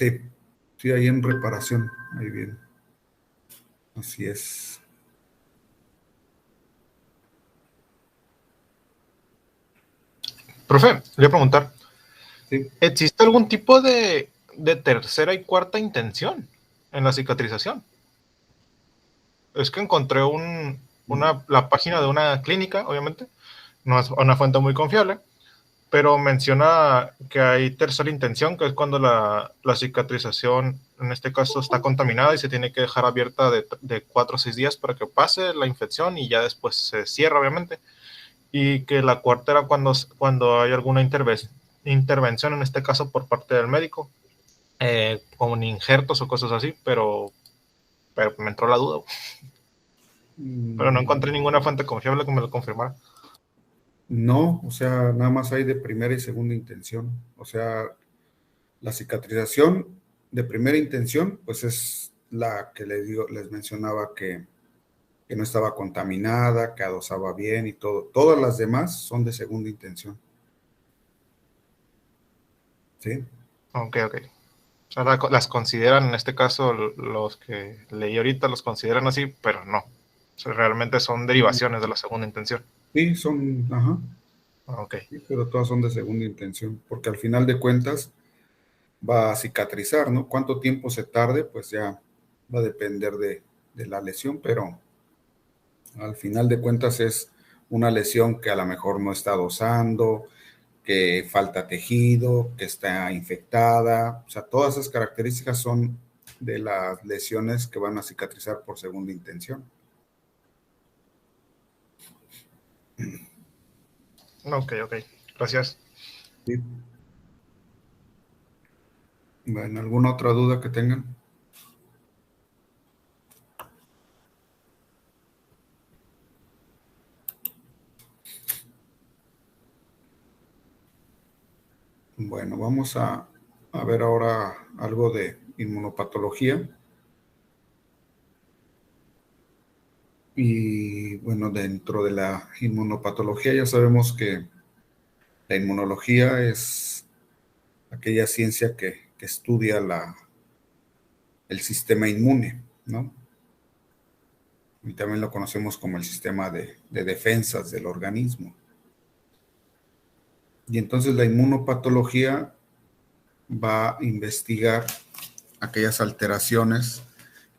Sí, sí, ahí en reparación, ahí bien. Así es. Profe, le voy a preguntar, Sí. ¿existe algún tipo de tercera y cuarta intención en la cicatrización? Es que encontré la página de una clínica, obviamente, no es una fuente muy confiable, pero menciona que hay tercera intención, que es cuando la cicatrización, en este caso, está contaminada y se tiene que dejar abierta de 4 a 6 días para que pase la infección y ya después se cierra, obviamente. Y que la cuarta era cuando hay alguna intervención, en este caso por parte del médico, con injertos o cosas así, pero me entró la duda. Pero no encontré ninguna fuente confiable que me lo confirmara. No, o sea, nada más hay de primera y segunda intención. O sea, la cicatrización de primera intención, pues es la que les mencionaba que no estaba contaminada, que adosaba bien y todo. Todas las demás son de segunda intención. ¿Sí? Ok, ok. O sea, las consideran, en este caso, los que leí ahorita, los consideran así, pero no. O sea, realmente son derivaciones de la segunda intención. Sí, son, ajá, Ok. sí, pero todas son de segunda intención, porque al final de cuentas va a cicatrizar, ¿no? Cuánto tiempo se tarde, pues ya va a depender de la lesión, pero al final de cuentas es una lesión que a lo mejor no está dosando, que falta tejido, que está infectada, o sea, todas esas características son de las lesiones que van a cicatrizar por segunda intención. Ok, ok. Gracias. Sí. Bueno, ¿alguna otra duda que tengan? Bueno, vamos a ver ahora algo de inmunopatología. Y bueno, dentro de la inmunopatología ya sabemos que la inmunología es aquella ciencia que estudia el sistema inmune, ¿no? Y también lo conocemos como el sistema de defensas del organismo. Y entonces la inmunopatología va a investigar aquellas alteraciones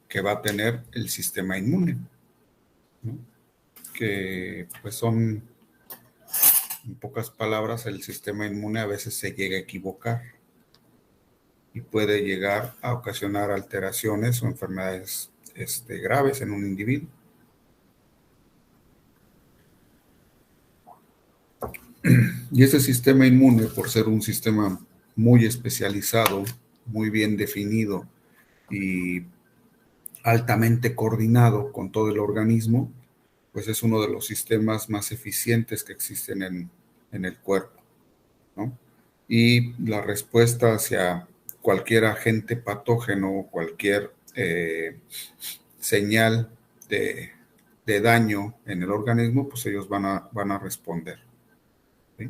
que va a tener el sistema inmune, ¿no? Que pues son, en pocas palabras, el sistema inmune a veces se llega a equivocar y puede llegar a ocasionar alteraciones o enfermedades graves en un individuo. Y ese sistema inmune, por ser un sistema muy especializado, muy bien definido y altamente coordinado con todo el organismo, pues es uno de los sistemas más eficientes que existen en el cuerpo, ¿no? Y la respuesta hacia cualquier agente patógeno o cualquier señal de daño en el organismo, pues ellos van a responder, ¿sí?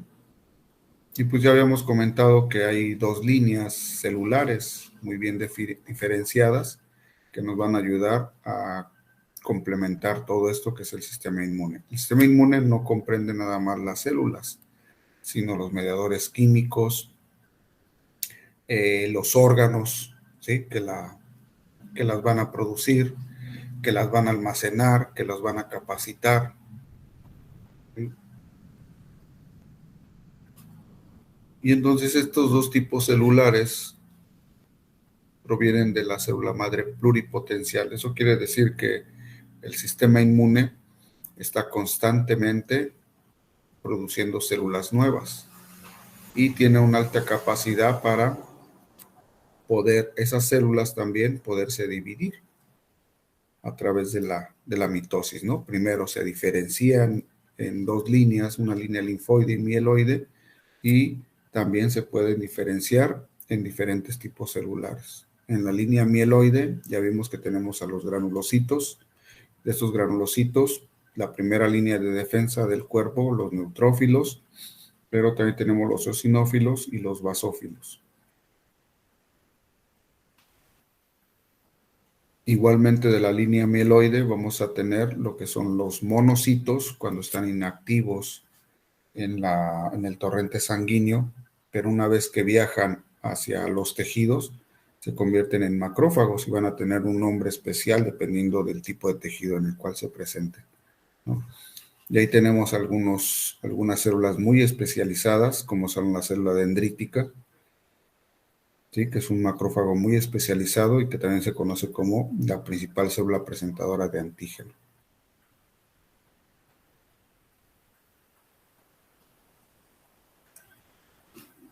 Y pues ya habíamos comentado que hay dos líneas celulares muy bien diferenciadas que nos van a ayudar a complementar todo esto que es el sistema inmune. El sistema inmune no comprende nada más las células, sino los mediadores químicos, los órganos, ¿sí? Que las van a producir, que las van a almacenar, que las van a capacitar, ¿sí? Y entonces estos dos tipos celulares provienen de la célula madre pluripotencial. Eso quiere decir que el sistema inmune está constantemente produciendo células nuevas y tiene una alta capacidad para poder, esas células también poderse dividir a través de la mitosis, ¿no? Primero se diferencian en dos líneas, una línea linfoide y mieloide, y también se pueden diferenciar en diferentes tipos celulares. En la línea mieloide ya vimos que tenemos a los granulocitos. De estos granulocitos, la primera línea de defensa del cuerpo, los neutrófilos, pero también tenemos los eosinófilos y los basófilos. Igualmente de la línea mieloide vamos a tener lo que son los monocitos cuando están inactivos en el torrente sanguíneo, pero una vez que viajan hacia los tejidos, se convierten en macrófagos y van a tener un nombre especial dependiendo del tipo de tejido en el cual se presenten, ¿no? Y ahí tenemos algunas células muy especializadas, como son la célula dendrítica, ¿sí? Que es un macrófago muy especializado y que también se conoce como la principal célula presentadora de antígeno.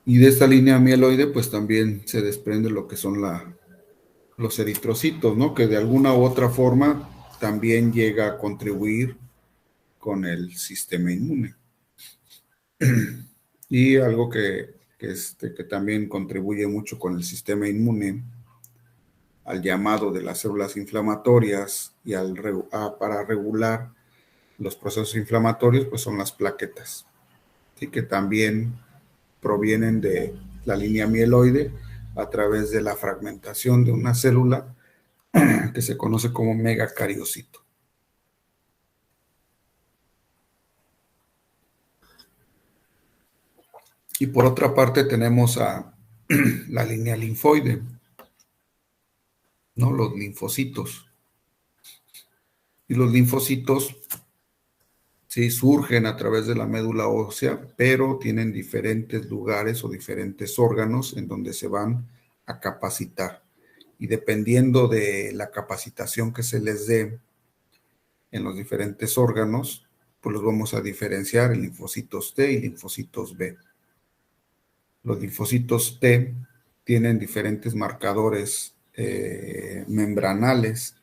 Y de esta línea mieloide, pues también se desprende lo que son los eritrocitos, ¿no? Que de alguna u otra forma también llega a contribuir con el sistema inmune. Y algo que también contribuye mucho con el sistema inmune, al llamado de las células inflamatorias y para regular los procesos inflamatorios, pues son las plaquetas, ¿sí? Que también provienen de la línea mieloide a través de la fragmentación de una célula que se conoce como megacariocito. Y por otra parte tenemos a la línea linfoide, ¿no? Los linfocitos. Y los linfocitos sí surgen a través de la médula ósea, pero tienen diferentes lugares o diferentes órganos en donde se van a capacitar. Y dependiendo de la capacitación que se les dé en los diferentes órganos, pues los vamos a diferenciar en linfocitos T y linfocitos B. Los linfocitos T tienen diferentes marcadores membranales,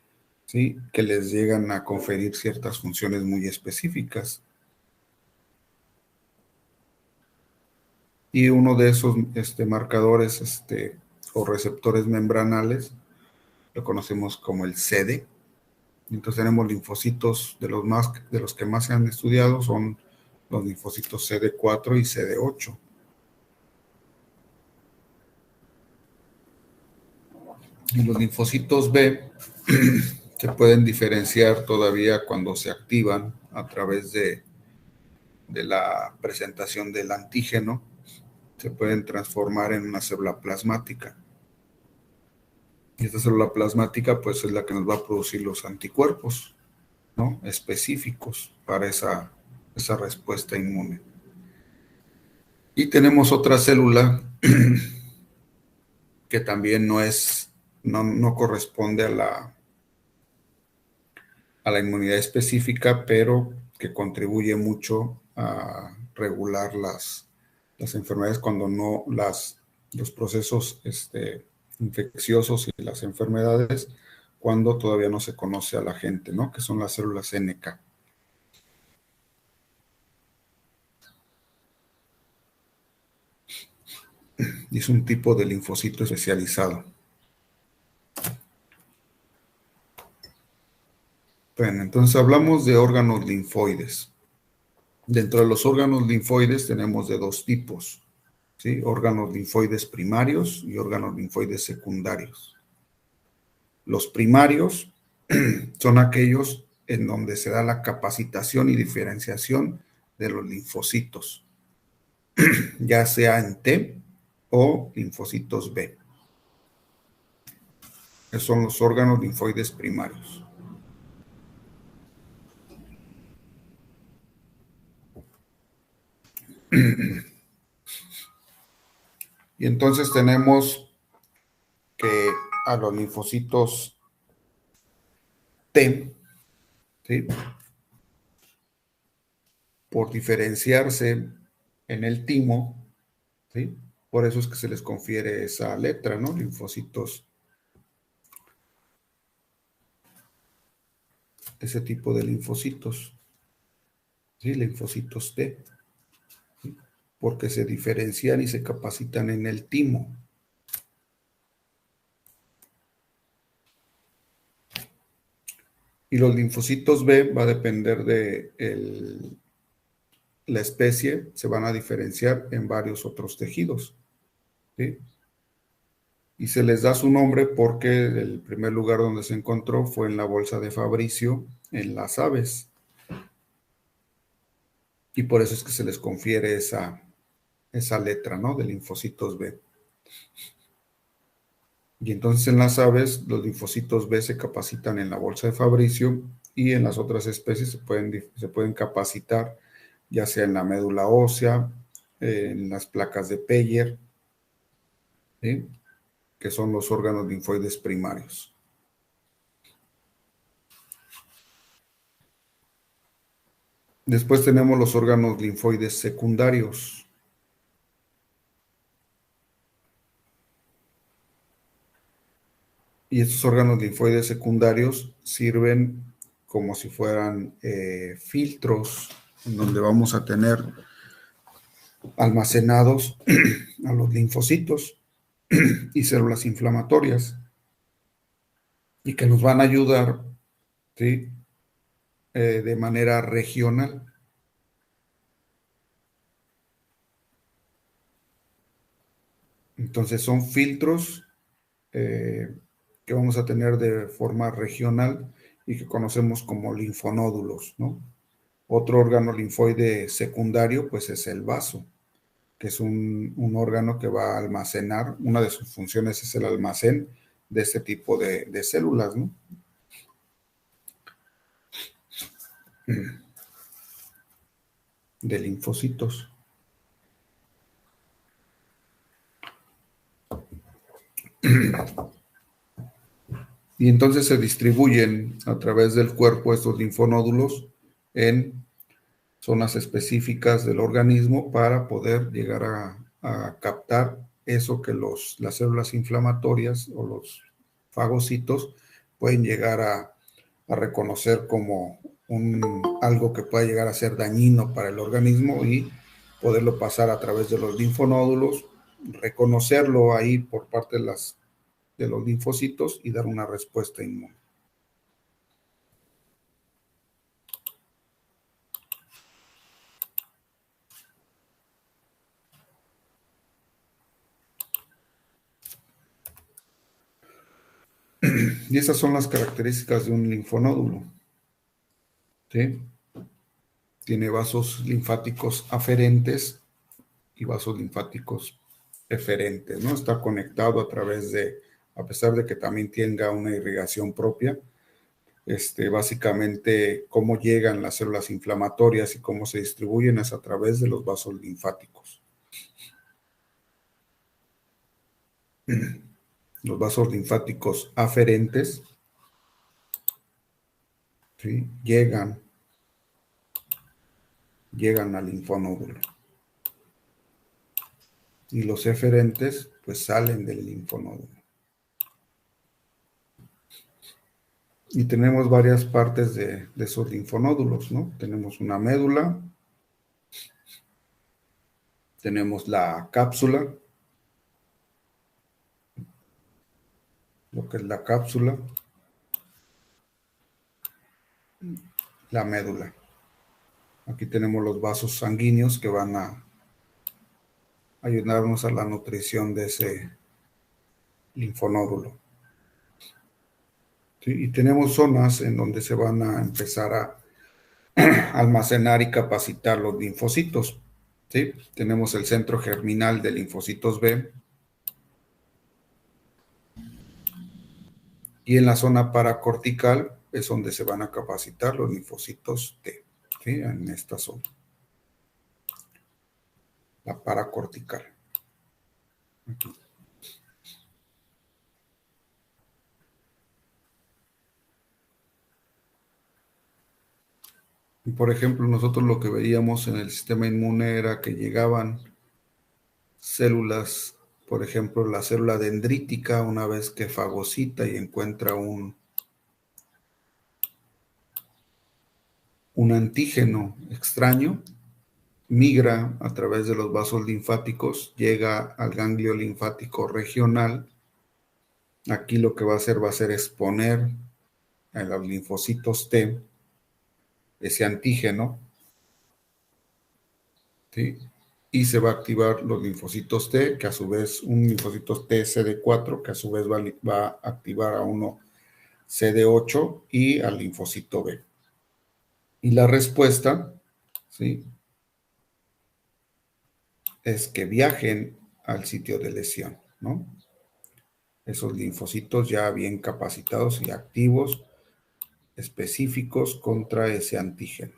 ¿sí? Que les llegan a conferir ciertas funciones muy específicas. Y uno de esos marcadores o receptores membranales lo conocemos como el CD. Entonces tenemos linfocitos de los que más se han estudiado son los linfocitos CD4 y CD8. Y los linfocitos B se pueden diferenciar todavía cuando se activan a través de la presentación del antígeno, se pueden transformar en una célula plasmática. Y esta célula plasmática pues es la que nos va a producir los anticuerpos, ¿no? Específicos para esa respuesta inmune. Y tenemos otra célula que también no corresponde a la inmunidad específica, pero que contribuye mucho a regular las enfermedades cuando no los procesos infecciosos y las enfermedades cuando todavía no se conoce a la gente, ¿no? Que son las células NK. Y es un tipo de linfocito especializado. Bueno, entonces hablamos de órganos linfoides. Dentro de los órganos linfoides tenemos de dos tipos, ¿sí? Órganos linfoides primarios y órganos linfoides secundarios. Los primarios son aquellos en donde se da la capacitación y diferenciación de los linfocitos, ya sea en T o linfocitos B. Esos son los órganos linfoides primarios. Y entonces tenemos que a los linfocitos T, ¿sí? Por diferenciarse en el timo, ¿sí? Por eso es que se les confiere esa letra, ¿no? Linfocitos, ese tipo de linfocitos, ¿sí? Linfocitos T, ¿sí? Porque se diferencian y se capacitan en el timo. Y los linfocitos B va a depender de la especie, se van a diferenciar en varios otros tejidos, ¿sí? Y se les da su nombre porque el primer lugar donde se encontró fue en la bolsa de Fabricio, en las aves. Y por eso es que se les confiere esa letra, ¿no? De linfocitos B. Y entonces en las aves, los linfocitos B se capacitan en la bolsa de Fabricio y en las otras especies se pueden capacitar, ya sea en la médula ósea, en las placas de Peyer, ¿sí? Que son los órganos linfoides primarios. Después tenemos los órganos linfoides secundarios. Y estos órganos linfoides secundarios sirven como si fueran filtros en donde vamos a tener almacenados a los linfocitos y células inflamatorias y que nos van a ayudar, ¿sí? De manera regional. Entonces son filtros que vamos a tener de forma regional y que conocemos como linfonódulos, ¿no? Otro órgano linfoide secundario, pues es el vaso, que es un órgano que va a almacenar, una de sus funciones es el almacén de este tipo de células, ¿no? De linfocitos. Y entonces se distribuyen a través del cuerpo estos linfonódulos en zonas específicas del organismo para poder llegar a captar eso que las células inflamatorias o los fagocitos pueden llegar a reconocer como algo que pueda llegar a ser dañino para el organismo y poderlo pasar a través de los linfonódulos, reconocerlo ahí por parte de los linfocitos y dar una respuesta inmune. Y esas son las características de un linfonódulo, ¿sí? Tiene vasos linfáticos aferentes y vasos linfáticos eferentes, ¿no? Está conectado a través a pesar de que también tenga una irrigación propia, básicamente cómo llegan las células inflamatorias y cómo se distribuyen es a través de los vasos linfáticos. Los vasos linfáticos aferentes, ¿sí? llegan al linfonódulo. Y los eferentes, pues salen del linfonódulo. Y tenemos varias partes de esos linfonódulos, ¿no? Tenemos una médula, tenemos la cápsula, lo que es la cápsula, la médula. Aquí tenemos los vasos sanguíneos que van a ayudarnos a la nutrición de ese linfonódulo. ¿Sí? Y tenemos zonas en donde se van a empezar a almacenar y capacitar los linfocitos. ¿Sí? Tenemos el centro germinal de linfocitos B y en la zona paracortical es donde se van a capacitar los linfocitos T, ¿sí? En esta zona, la paracortical. Aquí. Y por ejemplo, nosotros lo que veíamos en el sistema inmune era que llegaban células, por ejemplo, la célula dendrítica, una vez que fagocita y encuentra un antígeno extraño, migra a través de los vasos linfáticos, llega al ganglio linfático regional. Aquí lo que va a hacer exponer a los linfocitos T ese antígeno, ¿sí? y se va a activar los linfocitos T, que a su vez un linfocito T CD4, que a su vez va a activar a uno CD8 y al linfocito B. Y la respuesta, ¿sí?, es que viajen al sitio de lesión, ¿no? Esos linfocitos ya bien capacitados y activos, específicos contra ese antígeno.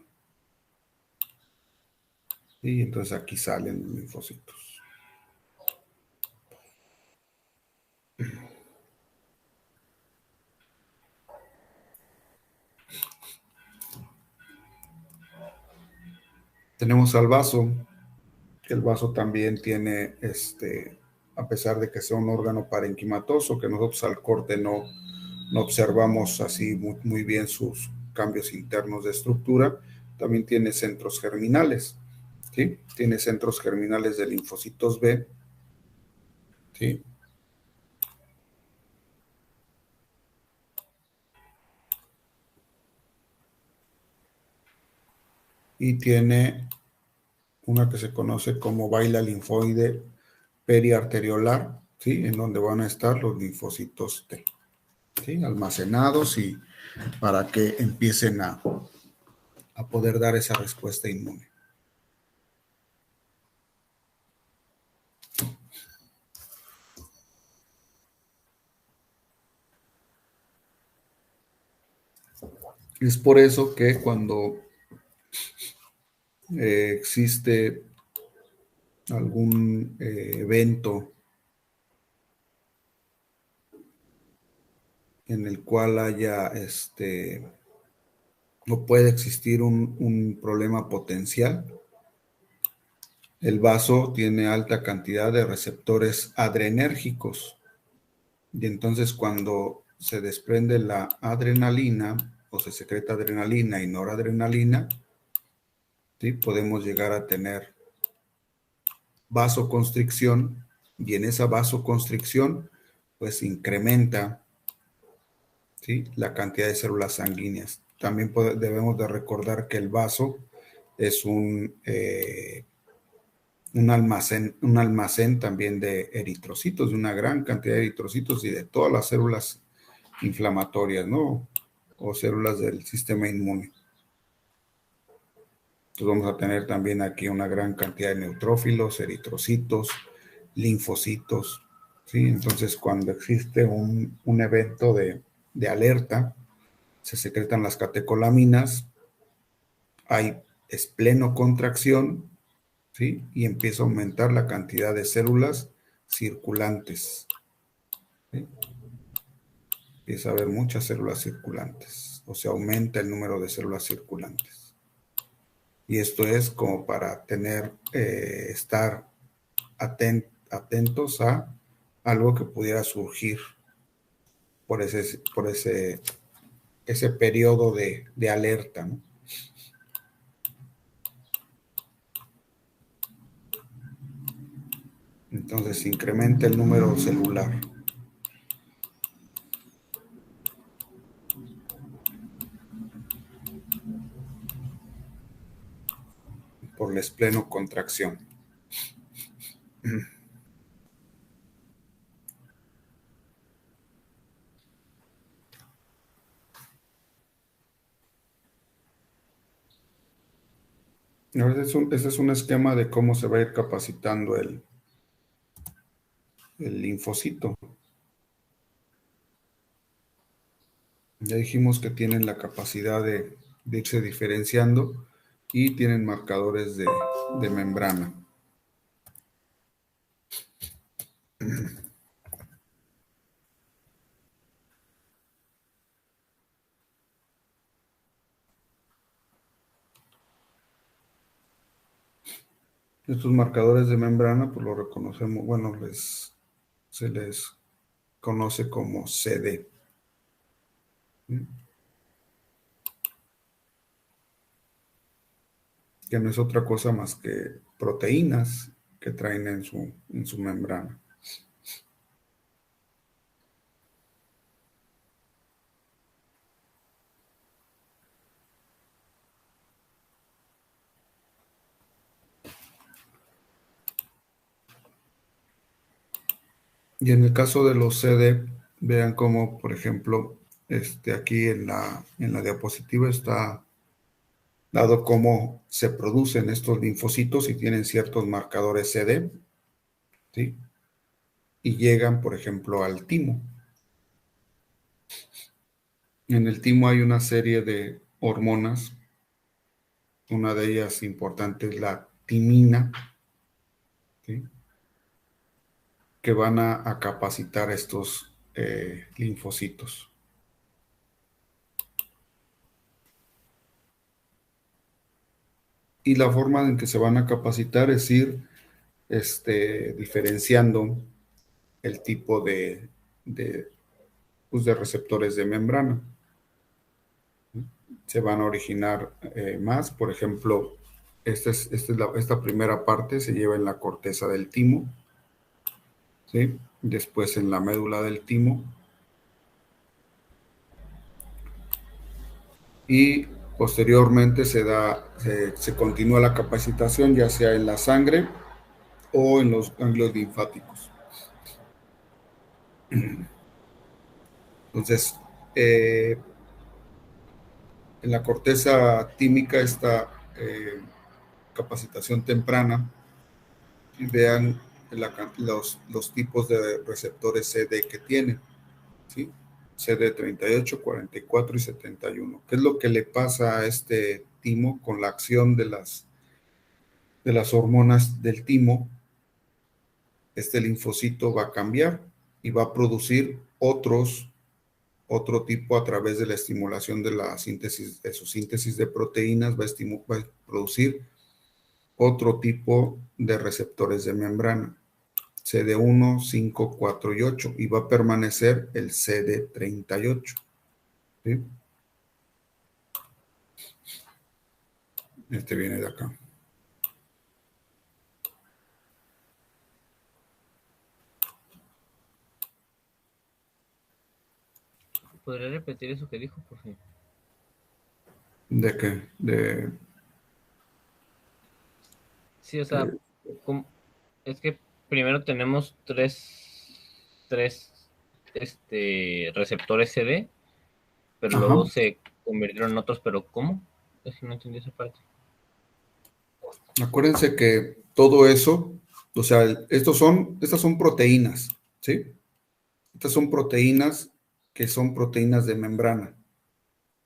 Y entonces aquí salen los linfocitos. Tenemos al vaso, que el vaso también tiene, a pesar de que sea un órgano parenquimatoso, que nosotros al corte no observamos así muy bien sus cambios internos de estructura, también tiene centros germinales, ¿sí? Tiene centros germinales de linfocitos B, ¿sí? Y tiene una que se conoce como vaina linfoide periarteriolar, ¿sí?, en donde van a estar los linfocitos T, ¿sí?, almacenados y para que empiecen a poder dar esa respuesta inmune. Es por eso que cuando existe algún evento en el cual haya no puede existir un problema potencial, el vaso tiene alta cantidad de receptores adrenérgicos y entonces cuando se desprende la adrenalina o se secreta adrenalina y noradrenalina, ¿sí?, podemos llegar a tener vasoconstricción y en esa vasoconstricción pues incrementa, ¿sí?, la cantidad de células sanguíneas. También debemos de recordar que el vaso es un almacén también de eritrocitos, de una gran cantidad de eritrocitos y de todas las células inflamatorias, ¿no?, o células del sistema inmune. Entonces vamos a tener también aquí una gran cantidad de neutrófilos, eritrocitos, linfocitos, ¿sí? Entonces cuando existe un evento de alerta, se secretan las catecolaminas, hay esplenocontracción, ¿sí?, y empieza a aumentar la cantidad de células circulantes, ¿sí? Empieza a haber muchas células circulantes, o se aumenta el número de células circulantes. Y esto es como para estar atentos a algo que pudiera surgir por ese periodo de alerta, ¿no? Entonces incrementa el número celular. Por la esplenocontracción. Ese es un esquema de cómo se va a ir capacitando el linfocito. Ya dijimos que tienen la capacidad de irse diferenciando y tienen marcadores de membrana. Estos marcadores de membrana, pues lo reconocemos, bueno, se les conoce como CD. Que no es otra cosa más que proteínas que traen en su membrana. Y en el caso de los CD, vean cómo, por ejemplo, aquí en la diapositiva está dado cómo se producen estos linfocitos y tienen ciertos marcadores CD, ¿sí? Y llegan, por ejemplo, al timo. En el timo hay una serie de hormonas, una de ellas importante es la timina, ¿sí? Que van a capacitar estos linfocitos. Y la forma en que se van a capacitar es ir diferenciando el tipo de, pues, de receptores de membrana. Se van a originar más, por ejemplo, esta primera parte se lleva en la corteza del timo, ¿sí? Después en la médula del timo y posteriormente se continúa la capacitación ya sea en la sangre o en los ganglios linfáticos. Entonces, en la corteza tímica esta capacitación temprana y vean los tipos de receptores CD que tiene, ¿sí? CD38, 44 y 71. ¿Qué es lo que le pasa a este timo con la acción de las hormonas del timo? Este linfocito va a cambiar y va a producir otro tipo a través de la estimulación de la síntesis, de su síntesis de proteínas, va a producir otro tipo de receptores de membrana, CD1, 5, 4 y 8, y va a permanecer el CD38. ¿Sí? Este viene de acá. ¿Podría repetir eso que dijo, por favor? ¿De qué? Sí, o sea, es que primero tenemos tres receptores CD, pero Ajá. luego se convirtieron en otros, pero ¿cómo? Es que no entendí esa parte. Acuérdense que todo eso, o sea, estas son proteínas, ¿sí? Estas son proteínas que son proteínas de membrana.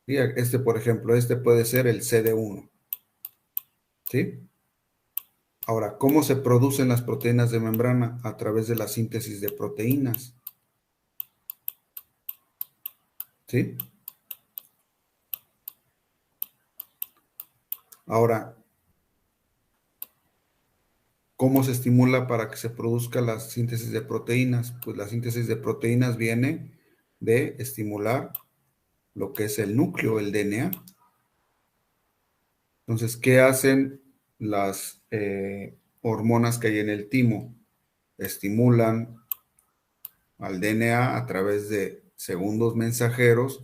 ¿Sí? Por ejemplo, puede ser el CD1, ¿sí? Ahora, ¿cómo se producen las proteínas de membrana? A través de la síntesis de proteínas, ¿sí? Ahora, ¿cómo se estimula para que se produzca la síntesis de proteínas? Pues la síntesis de proteínas viene de estimular lo que es el núcleo, el DNA. Entonces, ¿qué hacen las hormonas que hay en el timo? Estimulan al DNA a través de segundos mensajeros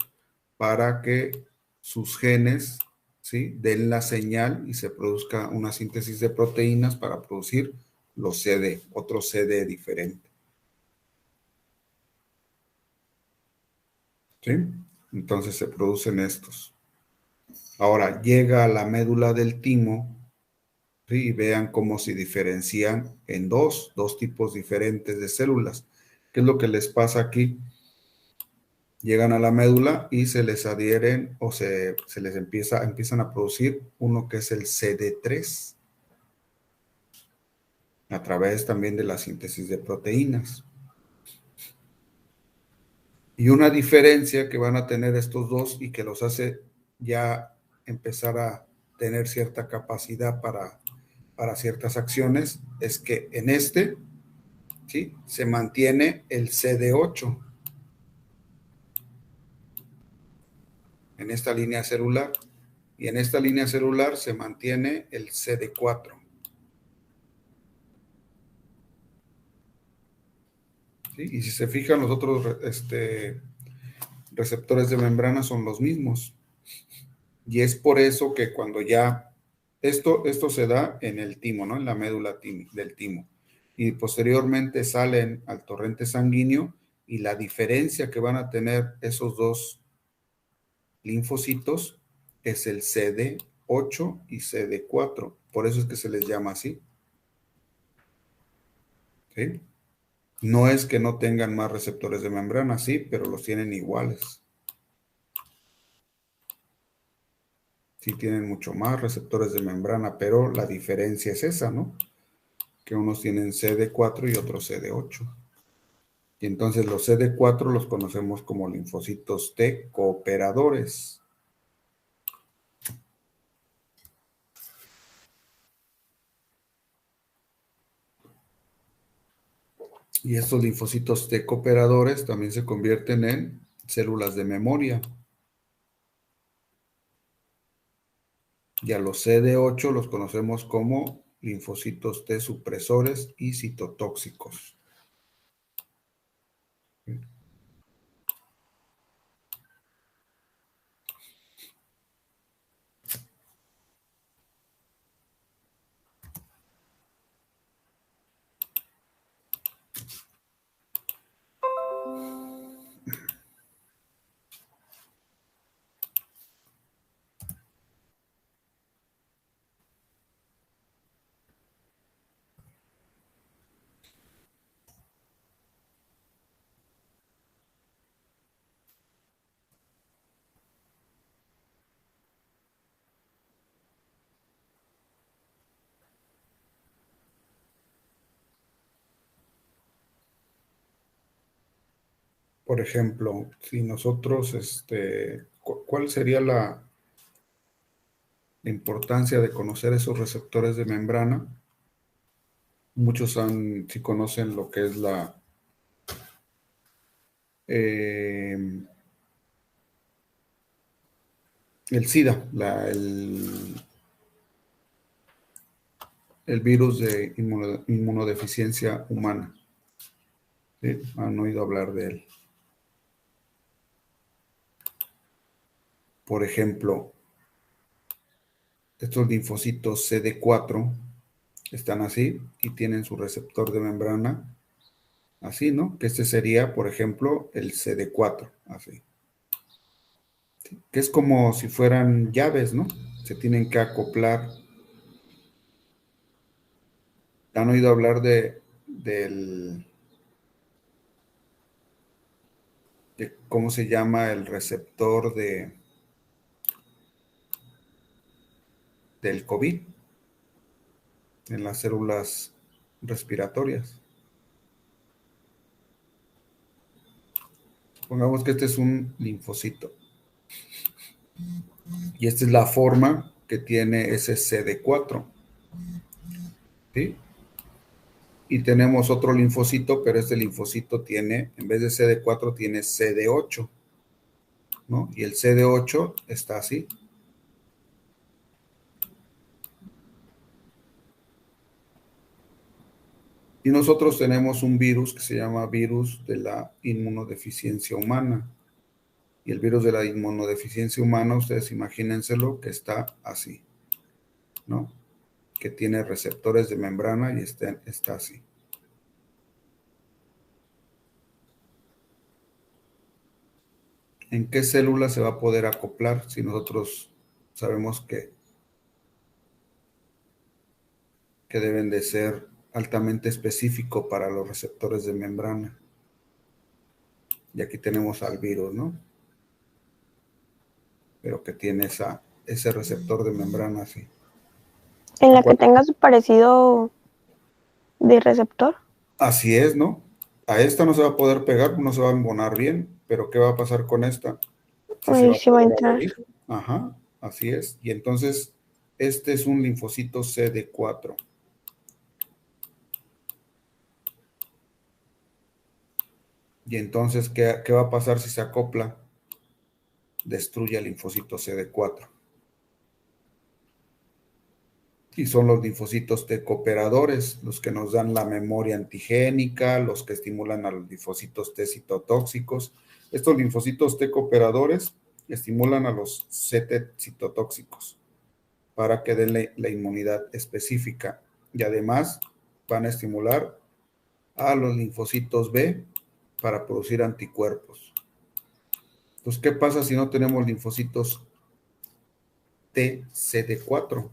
para que sus genes, ¿sí?, den la señal y se produzca una síntesis de proteínas para producir los CD, otro CD diferente. ¿Sí? Entonces se producen estos. Ahora llega a la médula del timo, ¿sí? Y vean cómo se diferencian en dos tipos diferentes de células. ¿Qué es lo que les pasa aquí? Llegan a la médula y se les adhieren o se les empiezan a producir uno que es el CD3 a través también de la síntesis de proteínas. Y una diferencia que van a tener estos dos y que los hace ya empezar a tener cierta capacidad para ciertas acciones es que en ¿sí?, se mantiene el CD8 en esta línea celular y en esta línea celular se mantiene el CD4. ¿Sí? Y si se fijan, los otros receptores de membrana son los mismos. Y es por eso que cuando ya esto se da en el timo, ¿no? En la médula del timo. y posteriormente salen al torrente sanguíneo, y la diferencia que van a tener esos dos linfocitos es el CD8 y CD4. Por eso es que se les llama así. ¿Sí? No es que no tengan más receptores de membrana, sí, pero los tienen iguales. Sí tienen mucho más receptores de membrana, pero la diferencia es esa, ¿no? Que unos tienen CD4 y otros CD8. Y entonces los CD4 los conocemos como linfocitos T cooperadores. Y estos linfocitos T cooperadores también se convierten en células de memoria. Y a los CD8 los conocemos como linfocitos T supresores y citotóxicos. Por ejemplo, si nosotros, ¿cuál sería la importancia de conocer esos receptores de membrana? Muchos si conocen lo que es eh, el SIDA, el virus de inmunodeficiencia humana. ¿Sí? Han oído hablar de él. Por ejemplo, estos linfocitos CD4 están así y tienen su receptor de membrana así, ¿no? Que este sería, por ejemplo, el CD4, así. ¿Sí? Que es como si fueran llaves, ¿no? Se tienen que acoplar. ¿Han oído hablar de cómo se llama el receptor del COVID en las células respiratorias? Supongamos que este es un linfocito y esta es la forma que tiene ese CD4, ¿sí? Y tenemos otro linfocito, pero este linfocito tiene, en vez de CD4, tiene CD8, ¿no? Y el CD8 está así. Y nosotros tenemos un virus que se llama virus de la inmunodeficiencia humana. Y el virus de la inmunodeficiencia humana, ustedes imagínenselo que está así, ¿no? Que tiene receptores de membrana y está así. ¿En qué célula se va a poder acoplar si nosotros sabemos que deben de ser altamente específico para los receptores de membrana? Y aquí tenemos al virus, ¿no? Pero que tiene ese receptor de membrana así. En la que tenga su parecido de receptor. Así es, ¿no? A esta no se va a poder pegar, no se va a embonar bien, pero ¿qué va a pasar con esta? Ahí sí va a entrar. Adherir. Ajá, así es. Y entonces, este es un linfocito CD4. Y entonces, ¿qué va a pasar si se acopla? Destruye el linfocito CD4. Y son los linfocitos T cooperadores, los que nos dan la memoria antigénica, los que estimulan a los linfocitos T citotóxicos. Estos linfocitos T cooperadores estimulan a los CT citotóxicos para que den la inmunidad específica. Y además van a estimular a los linfocitos B para producir anticuerpos. Entonces, ¿qué pasa si no tenemos linfocitos T, CD4?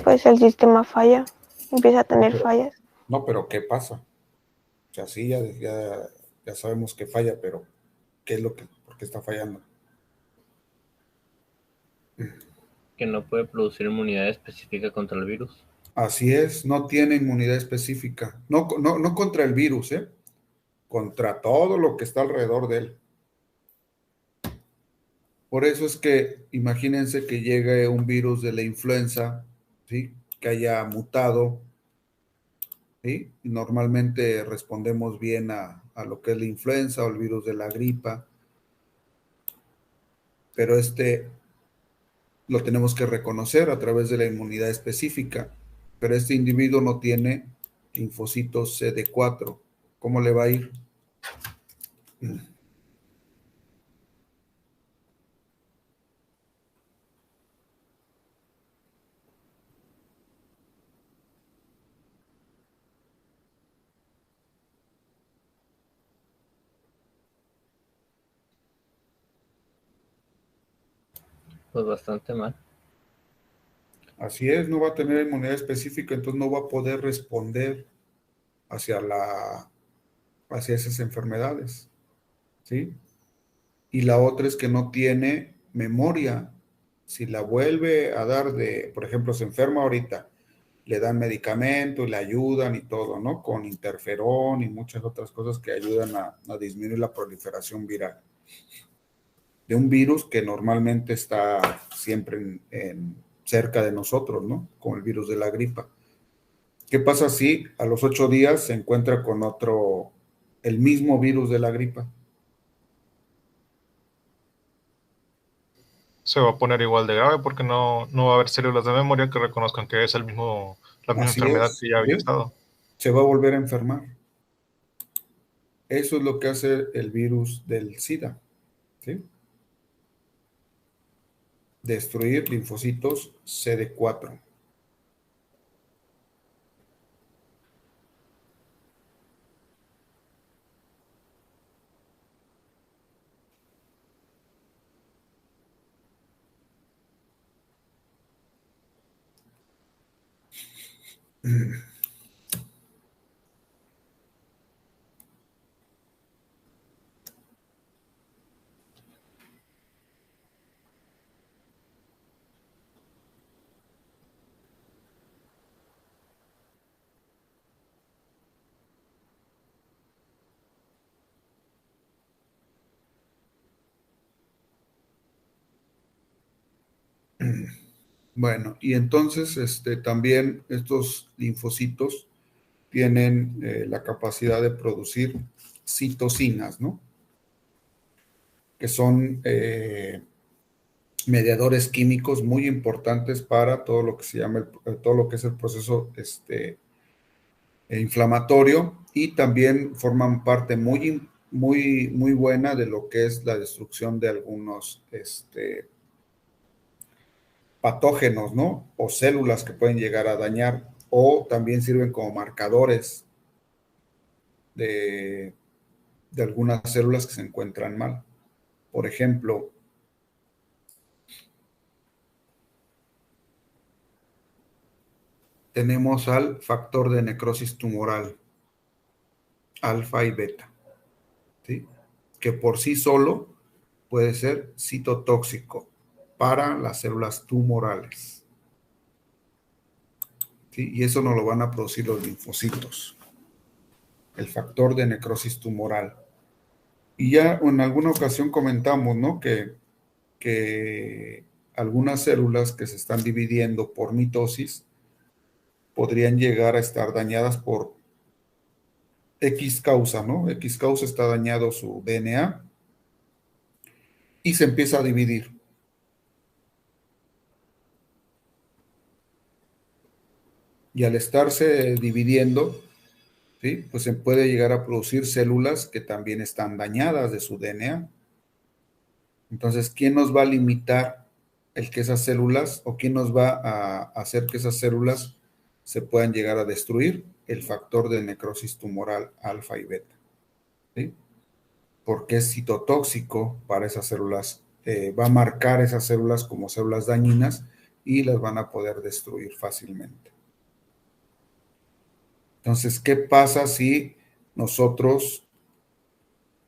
Pues el sistema falla, empieza a tener fallas. No, pero ¿qué pasa? O sea, sí, ya sabemos que falla, pero ¿qué es por qué está fallando? Que no puede producir inmunidad específica contra el virus. Así es, no tiene inmunidad específica. No contra el virus, contra todo lo que está alrededor de él. Por eso es que imagínense que llegue un virus de la influenza, ¿sí? Que haya mutado, ¿sí? Y normalmente respondemos bien a lo que es la influenza o el virus de la gripa, pero lo tenemos que reconocer a través de la inmunidad específica, pero este individuo no tiene linfocitos CD4. ¿Cómo le va a ir? Pues bastante mal. Así es, no va a tener inmunidad específica, entonces no va a poder responder hacia esas enfermedades, ¿sí? Y la otra es que no tiene memoria. Si la vuelve a dar por ejemplo, se enferma ahorita, le dan medicamento y le ayudan y todo, ¿no? Con interferón y muchas otras cosas que ayudan a disminuir la proliferación viral de un virus que normalmente está siempre cerca de nosotros, ¿no? Como el virus de la gripa. ¿Qué pasa si a los 8 días se encuentra con el mismo virus de la gripa? Se va a poner igual de grave porque no va a haber células de memoria que reconozcan que es la misma Así enfermedad es, que ya había ¿sí? estado. Se va a volver a enfermar. Eso es lo que hace el virus del SIDA, ¿sí? Destruir linfocitos CD4. Bueno, y entonces también estos linfocitos tienen la capacidad de producir citocinas, ¿no? Que son mediadores químicos muy importantes para todo lo que se llama todo lo que es el proceso inflamatorio, y también forman parte muy buena de lo que es la destrucción de algunos patógenos, ¿no? O células que pueden llegar a dañar, o también sirven como marcadores de algunas células que se encuentran mal. Por ejemplo, tenemos al factor de necrosis tumoral, alfa y beta, ¿sí? Que por sí solo puede ser citotóxico para las células tumorales, ¿sí? Y eso no lo van a producir los linfocitos, el factor de necrosis tumoral. Y ya en alguna ocasión comentamos, ¿no? Que algunas células que se están dividiendo por mitosis podrían llegar a estar dañadas por X causa, ¿no? X causa, está dañado su DNA y se empieza a dividir. Y al estarse dividiendo, ¿sí? Pues se puede llegar a producir células que también están dañadas de su DNA. Entonces, ¿quién nos va a limitar el que esas células, o quién nos va a hacer que esas células se puedan llegar a destruir, el factor de necrosis tumoral alfa y beta, ¿sí? Porque es citotóxico para esas células, va a marcar esas células como células dañinas y las van a poder destruir fácilmente. Entonces, ¿qué pasa si nosotros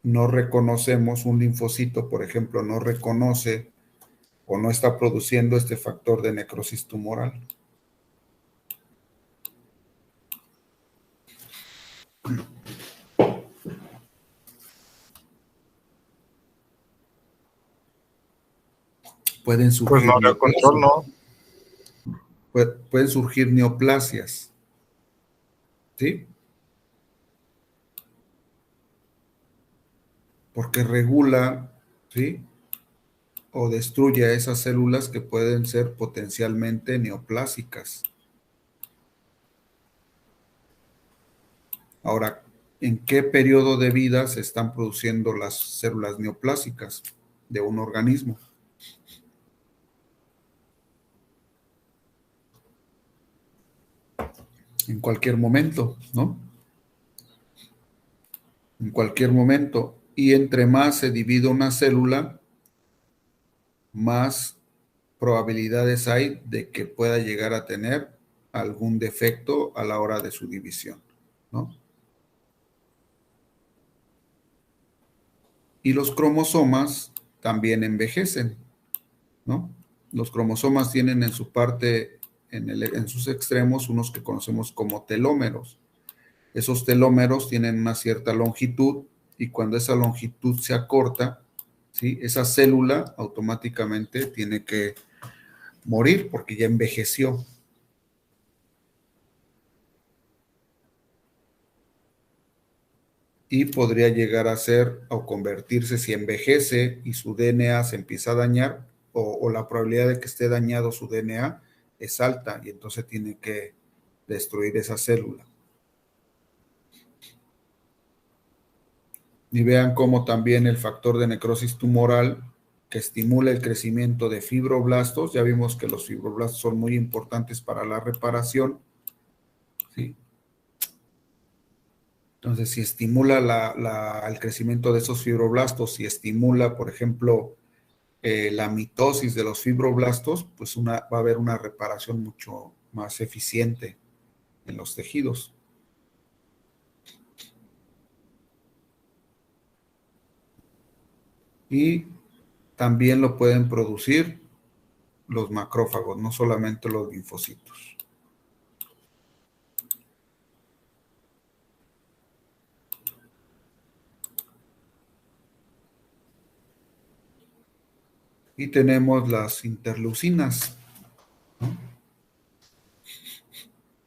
no reconocemos un linfocito, por ejemplo, no reconoce o no está produciendo este factor de necrosis tumoral? Pueden Pues surgir no había control, neoplasias. ¿no? Pueden surgir neoplasias, ¿sí? Porque regula, ¿sí? O destruye a esas células que pueden ser potencialmente neoplásicas. Ahora, ¿en qué periodo de vida se están produciendo las células neoplásicas de un organismo? En cualquier momento, ¿no? En cualquier momento. Y entre más se divide una célula, más probabilidades hay de que pueda llegar a tener algún defecto a la hora de su división, ¿no? Y los cromosomas también envejecen, ¿no? Los cromosomas tienen en su parte, en sus extremos, unos que conocemos como telómeros. Esos telómeros tienen una cierta longitud y cuando esa longitud se acorta, ¿sí? Esa célula automáticamente tiene que morir porque ya envejeció. Y podría llegar a ser o convertirse, si envejece y su DNA se empieza a dañar, o la probabilidad de que esté dañado su DNA es alta y entonces tiene que destruir esa célula. Y vean cómo también el factor de necrosis tumoral que estimula el crecimiento de fibroblastos, ya vimos que los fibroblastos son muy importantes para la reparación, ¿sí? Entonces, si estimula el crecimiento de esos fibroblastos, si estimula, por ejemplo, la mitosis de los fibroblastos, pues va a haber una reparación mucho más eficiente en los tejidos. Y también lo pueden producir los macrófagos, no solamente los linfocitos. Y tenemos las interleucinas, ¿no?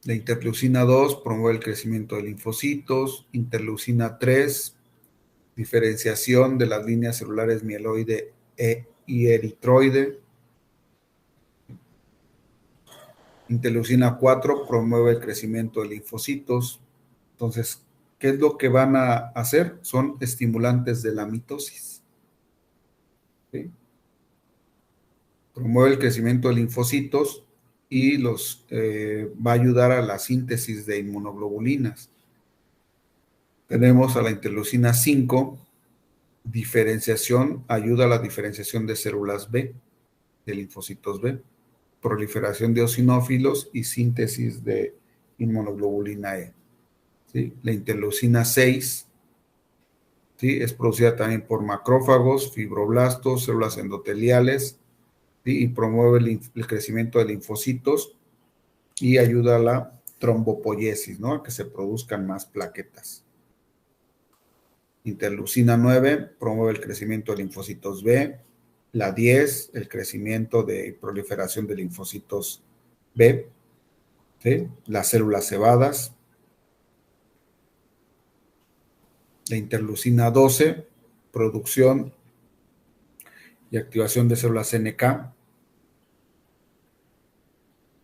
La interleucina 2 promueve el crecimiento de linfocitos, interleucina 3, diferenciación de las líneas celulares mieloide y eritroide. Interleucina 4 promueve el crecimiento de linfocitos. Entonces, ¿qué es lo que van a hacer? Son estimulantes de la mitosis, ¿sí? Promueve el crecimiento de linfocitos y va a ayudar a la síntesis de inmunoglobulinas. Tenemos a la interleucina 5, diferenciación, ayuda a la diferenciación de células B, de linfocitos B, proliferación de eosinófilos y síntesis de inmunoglobulina E. ¿Sí? La interleucina 6, ¿sí? Es producida también por macrófagos, fibroblastos, células endoteliales, ¿sí? Y promueve el crecimiento de linfocitos y ayuda a la trombopoiesis, ¿no? A que se produzcan más plaquetas. Interleucina 9 promueve el crecimiento de linfocitos B. La 10, el crecimiento de proliferación de linfocitos B. ¿Sí? Las células cebadas. La interleucina 12, producción y activación de células NK,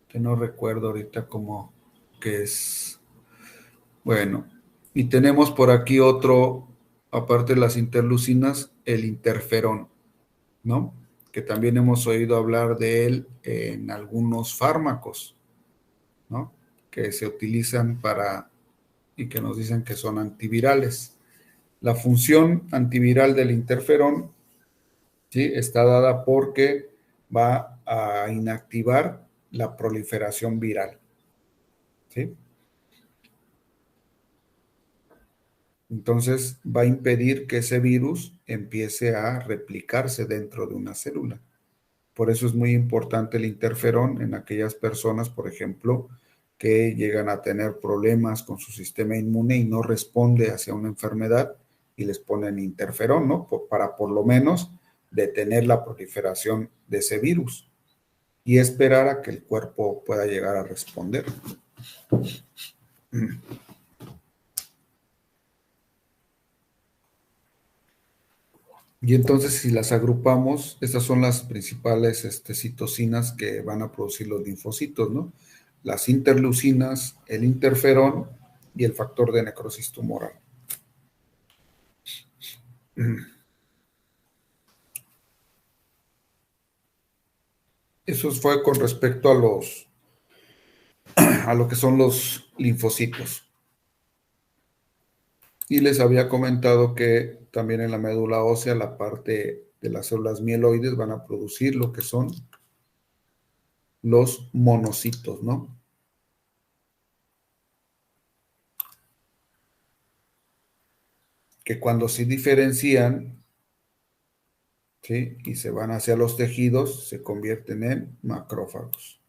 que no recuerdo ahorita cómo que es. Bueno, y tenemos por aquí otro, aparte de las interleucinas, el interferón, ¿no? que también hemos oído hablar de él en algunos fármacos, ¿no? Que se utilizan para y que nos dicen que son antivirales. La función antiviral del interferón, ¿sí?, está dada porque va a inactivar la proliferación viral, ¿sí? Entonces va a impedir que ese virus empiece a replicarse dentro de una célula. Por eso es muy importante el interferón en aquellas personas, por ejemplo, que llegan a tener problemas con su sistema inmune y no responde hacia una enfermedad y les ponen interferón, ¿no? Para por lo menos detener la proliferación de ese virus y esperar a que el cuerpo pueda llegar a responder. Y entonces, si las agrupamos, estas son las principales citocinas que van a producir los linfocitos, ¿no? Las interleucinas, el interferón y el factor de necrosis tumoral. Eso fue con respecto a lo que son los linfocitos. Y les había comentado que también en la médula ósea, la parte de las células mieloides van a producir lo que son los monocitos, ¿no? Que cuando se diferencian, ¿sí?, y se van hacia los tejidos, se convierten en macrófagos.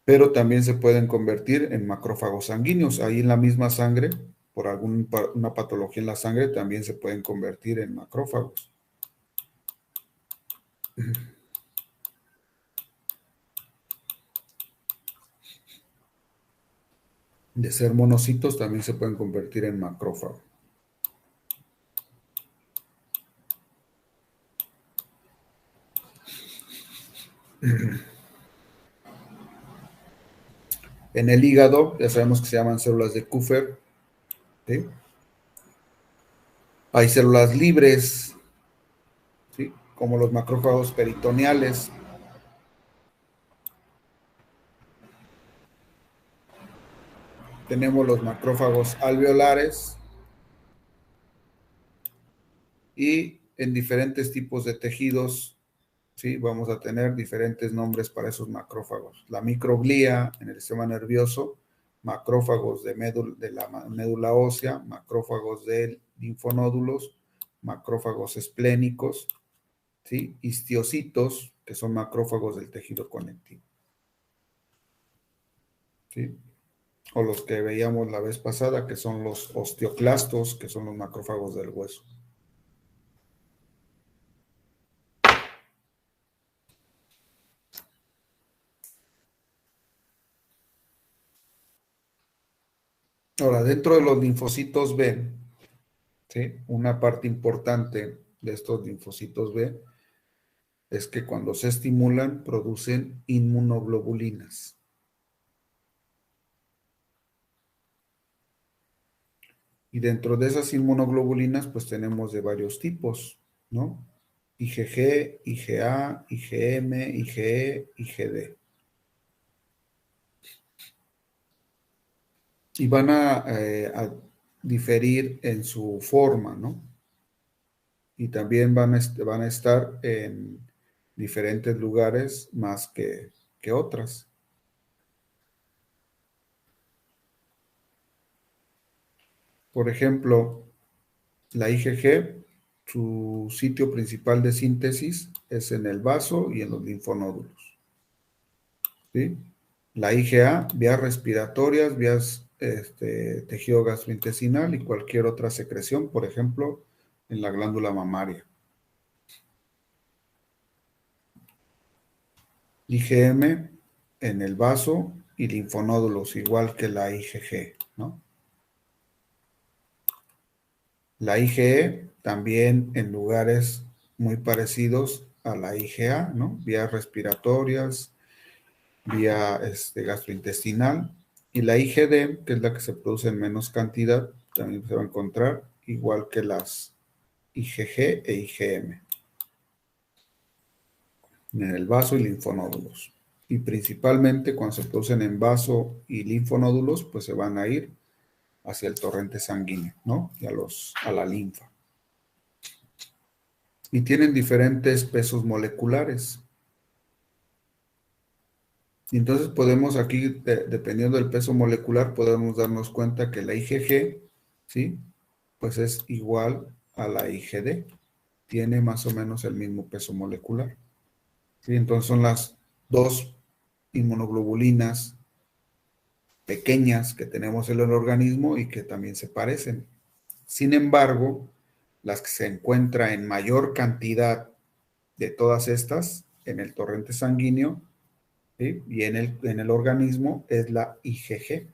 Pero también se pueden convertir en macrófagos sanguíneos. Ahí en la misma sangre, por una patología en la sangre, también se pueden convertir en macrófagos. De ser monocitos, también se pueden convertir en macrófagos. En el hígado, ya sabemos que se llaman células de Kupffer, ¿sí? Hay células libres, ¿sí?, como los macrófagos peritoneales. Tenemos los macrófagos alveolares y en diferentes tipos de tejidos, ¿sí?, vamos a tener diferentes nombres para esos macrófagos. La microglía en el sistema nervioso, macrófagos de la médula ósea, macrófagos de linfonódulos, macrófagos esplénicos, ¿sí?, histiocitos, que son macrófagos del tejido conectivo, ¿sí?, o los que veíamos la vez pasada, que son los osteoclastos, que son los macrófagos del hueso. Ahora, dentro de los linfocitos B, ¿sí?, una parte importante de estos linfocitos B es que cuando se estimulan producen inmunoglobulinas. Y dentro de esas inmunoglobulinas, pues tenemos de varios tipos, ¿no? IgG, IgA, IgM, IgE, IgD. Y van a diferir en su forma, ¿no? Y también van a estar en diferentes lugares más que otras. Por ejemplo, la IgG, su sitio principal de síntesis es en el vaso y en los linfonódulos, ¿sí? La IgA, vías respiratorias, vías tejido gastrointestinal y cualquier otra secreción, por ejemplo, en la glándula mamaria. IgM en el vaso y linfonódulos, igual que la IgG, ¿no? La IgE también en lugares muy parecidos a la IgA, ¿no? Vías respiratorias, vía gastrointestinal. Y la IgD, que es la que se produce en menos cantidad, también se va a encontrar igual que las IgG e IgM. en el vaso y linfonódulos. Y principalmente cuando se producen en vaso y linfonódulos, pues se van a ir hacia el torrente sanguíneo, ¿no? Y a la linfa. Y tienen diferentes pesos moleculares. Y entonces podemos aquí, dependiendo del peso molecular, podemos darnos cuenta que la IgG, ¿sí? Pues es igual a la IgD. Tiene más o menos el mismo peso molecular. ¿Sí? Entonces son las dos inmunoglobulinas pequeñas que tenemos en el organismo y que también se parecen. Sin embargo, las que se encuentran en mayor cantidad de todas estas en el torrente sanguíneo, ¿sí? Y en el organismo es la IgG.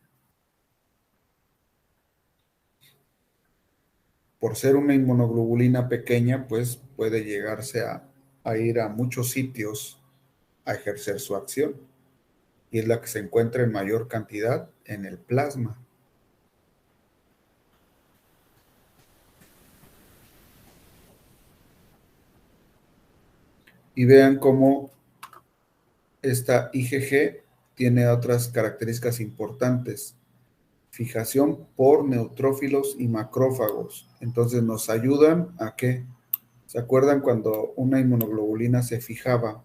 Por ser una inmunoglobulina pequeña, pues puede llegarse a ir a muchos sitios a ejercer su acción. Y es la que se encuentra en mayor cantidad en el plasma. Y vean cómo esta IgG tiene otras características importantes. Fijación por neutrófilos y macrófagos. Entonces nos ayudan a que, ¿se acuerdan cuando una inmunoglobulina se fijaba?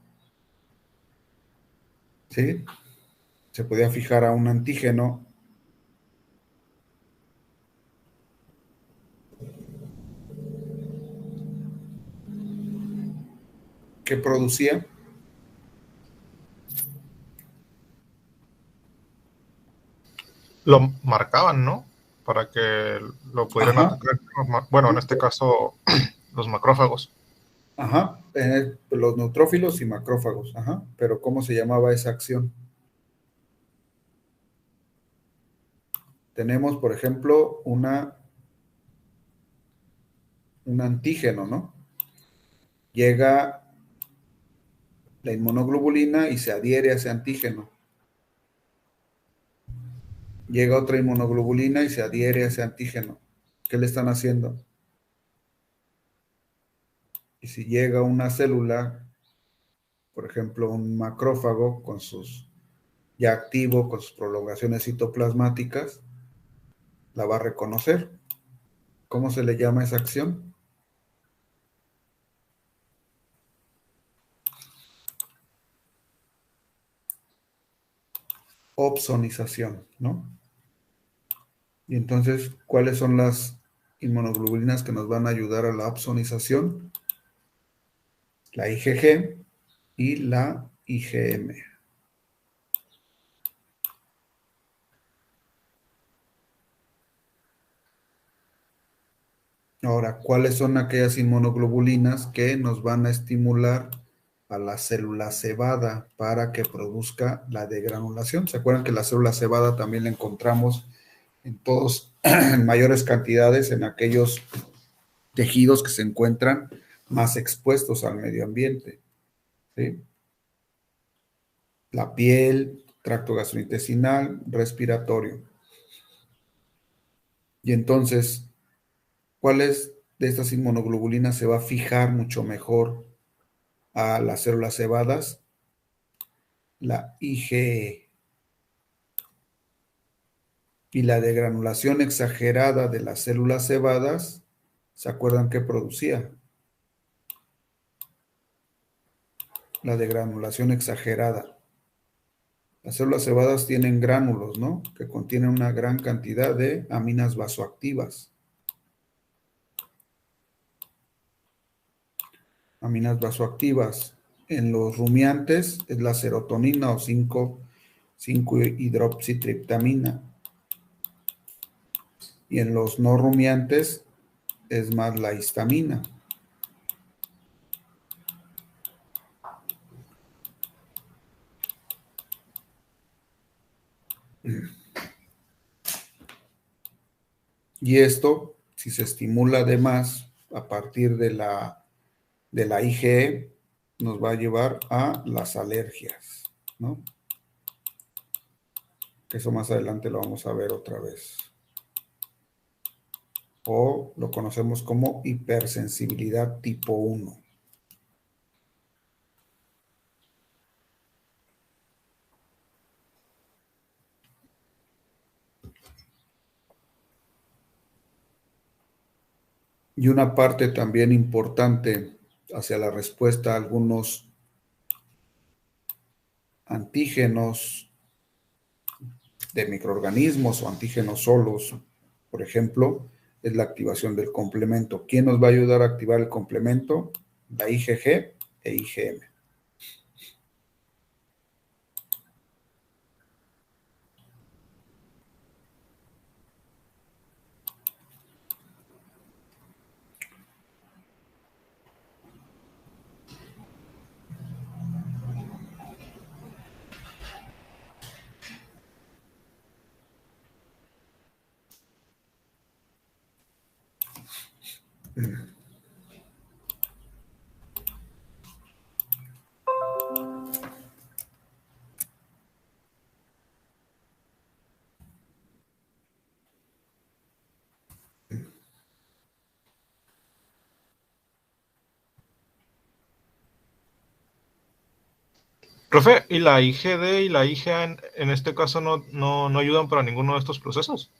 ¿Sí? Se podía fijar a un antígeno. ¿Qué producía? Lo marcaban, ¿no? Para que lo pudieran Ajá, atacar. Bueno, en este caso, los macrófagos. ajá, los neutrófilos y macrófagos, ajá, pero ¿cómo se llamaba esa acción? Tenemos, por ejemplo, un antígeno, ¿no? Llega la inmunoglobulina y se adhiere a ese antígeno. Llega otra inmunoglobulina y se adhiere a ese antígeno. ¿Qué le están haciendo? Y si llega una célula, por ejemplo, un macrófago con sus ya activo, con sus prolongaciones citoplasmáticas, la va a reconocer. ¿Cómo se le llama esa acción? Opsonización, ¿no? Y entonces, ¿cuáles son las inmunoglobulinas que nos van a ayudar a la opsonización? La IgG y la IgM. Ahora, ¿cuáles son aquellas inmunoglobulinas que nos van a estimular a la célula cebada para que produzca la degranulación? ¿Se acuerdan que la célula cebada también la encontramos en todos, en mayores cantidades, en aquellos tejidos que se encuentran más expuestos al medio ambiente? ¿Sí? La piel, tracto gastrointestinal, respiratorio. Y entonces, ¿cuáles de estas inmunoglobulinas se va a fijar mucho mejor a las células cebadas? La IgE. Y la degranulación exagerada de las células cebadas, ¿se acuerdan qué producía? La degranulación exagerada. Las células cebadas tienen gránulos, ¿no? Que contienen una gran cantidad de aminas vasoactivas. Aminas vasoactivas. En los rumiantes es la serotonina o 5-hidroxitriptamina. Y en los no rumiantes es más la histamina. Y esto, si se estimula además a partir de la IgE, nos va a llevar a las alergias, ¿no? Que eso más adelante lo vamos a ver otra vez. O lo conocemos como hipersensibilidad tipo 1. Y una parte también importante hacia la respuesta a algunos antígenos de microorganismos o antígenos solos, por ejemplo, es la activación del complemento. ¿Quién nos va a ayudar a activar el complemento? La IgG e IgM. Profe, ¿y la IgD y la IgA en este caso no ayudan para ninguno de estos procesos?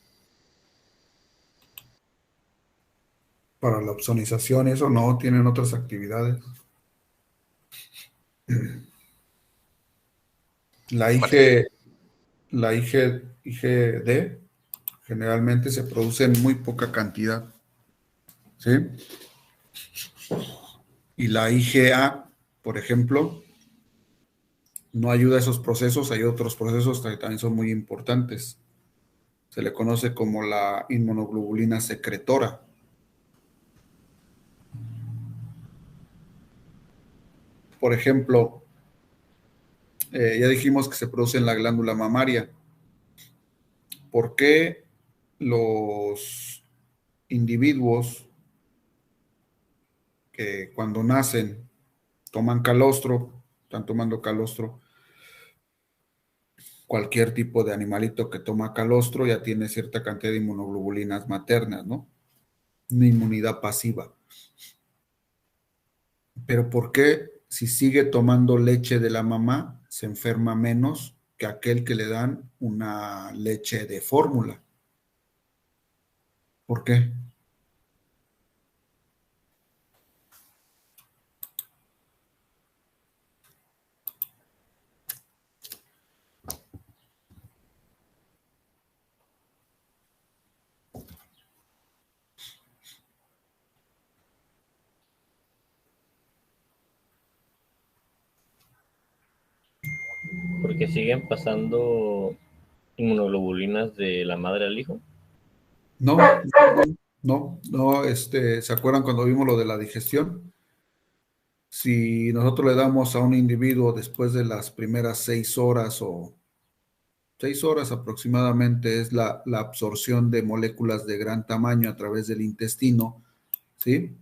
Para la opsonización, eso no, tienen otras actividades. La Vale. IgD generalmente se produce en muy poca cantidad, ¿sí? Y la IgA, por ejemplo, no ayuda a esos procesos, hay otros procesos que también son muy importantes. Se le conoce como la inmunoglobulina secretora. Por ejemplo, ya dijimos que se produce en la glándula mamaria. ¿Por qué los individuos que cuando nacen toman calostro, están tomando calostro, cualquier tipo de animalito que toma calostro ya tiene cierta cantidad de inmunoglobulinas maternas, ¿no? Una inmunidad pasiva. Pero ¿por qué si sigue tomando leche de la mamá se enferma menos que aquel que le dan una leche de fórmula? ¿Por qué? Porque siguen pasando inmunoglobulinas de la madre al hijo. No, no, ¿se acuerdan cuando vimos lo de la digestión? Si nosotros le damos a un individuo después de las primeras 6 horas o 6 horas aproximadamente es la absorción de moléculas de gran tamaño a través del intestino, ¿sí?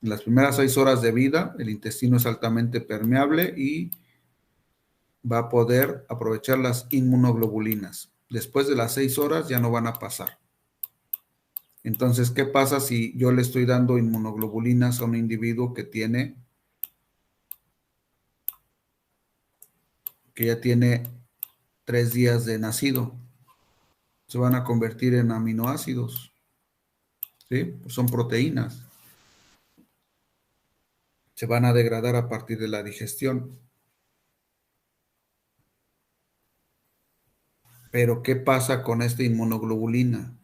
En las primeras 6 horas de vida, el intestino es altamente permeable y va a poder aprovechar las inmunoglobulinas. Después de las 6 horas ya no van a pasar. Entonces, ¿qué pasa si yo le estoy dando inmunoglobulinas a un individuo que ya tiene 3 días de nacido? Se van a convertir en aminoácidos, ¿sí? Pues son proteínas. Se van a degradar a partir de la digestión. Pero ¿qué pasa con esta inmunoglobulina?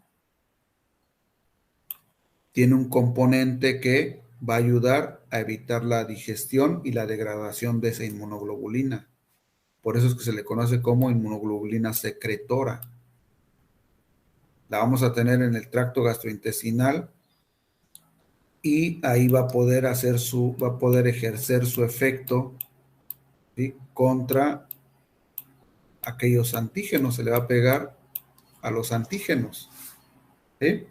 Tiene un componente que va a ayudar a evitar la digestión y la degradación de esa inmunoglobulina. Por eso es que se le conoce como inmunoglobulina secretora. La vamos a tener en el tracto gastrointestinal y ahí va a poder ejercer su efecto, ¿sí? Contra aquellos antígenos, se le va a pegar a los antígenos, ¿sí?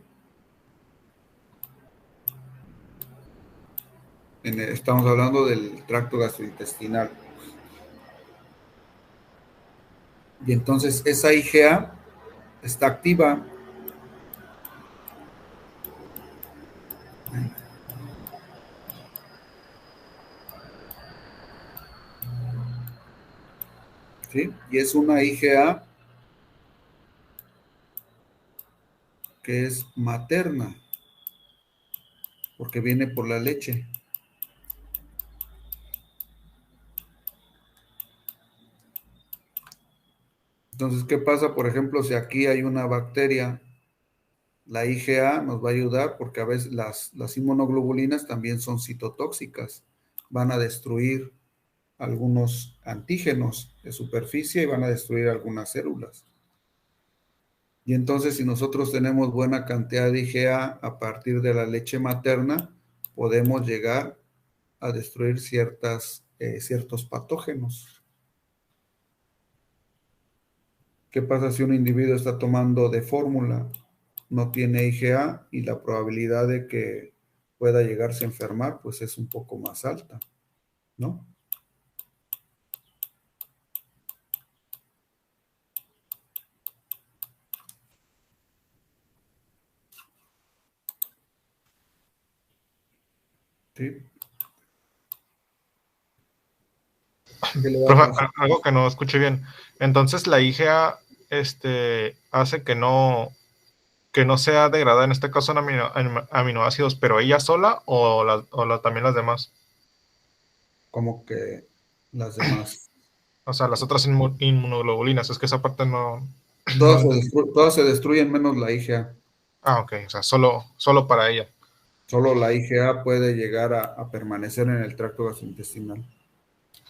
Estamos hablando del tracto gastrointestinal. Y entonces esa IgA está activa. ¿Sí? Y es una IgA que es materna. porque viene por la leche. Entonces, ¿qué pasa? Por ejemplo, si aquí hay una bacteria, la IgA nos va a ayudar porque a veces las inmunoglobulinas también son citotóxicas. Van a destruir algunos antígenos de superficie y van a destruir algunas células. Y entonces, si nosotros tenemos buena cantidad de IgA a partir de la leche materna, podemos llegar a destruir ciertos patógenos. ¿Qué pasa si un individuo está tomando de fórmula, no tiene IgA y la probabilidad de que pueda llegarse a enfermar, pues es un poco más alta, ¿no? ¿Sí? ¿Qué le va a Profe, pasar? algo que no escuché bien. Entonces la IgA hace que no sea degradada, en este caso en aminoácidos, pero ella sola también las demás. Como que las demás. O sea, las otras inmunoglobulinas. Es que esa parte no Todas se, entendí. todas se destruyen menos la IgA. Ah, ok. O sea, solo para ella. Solo la IgA puede llegar a permanecer en el tracto gastrointestinal.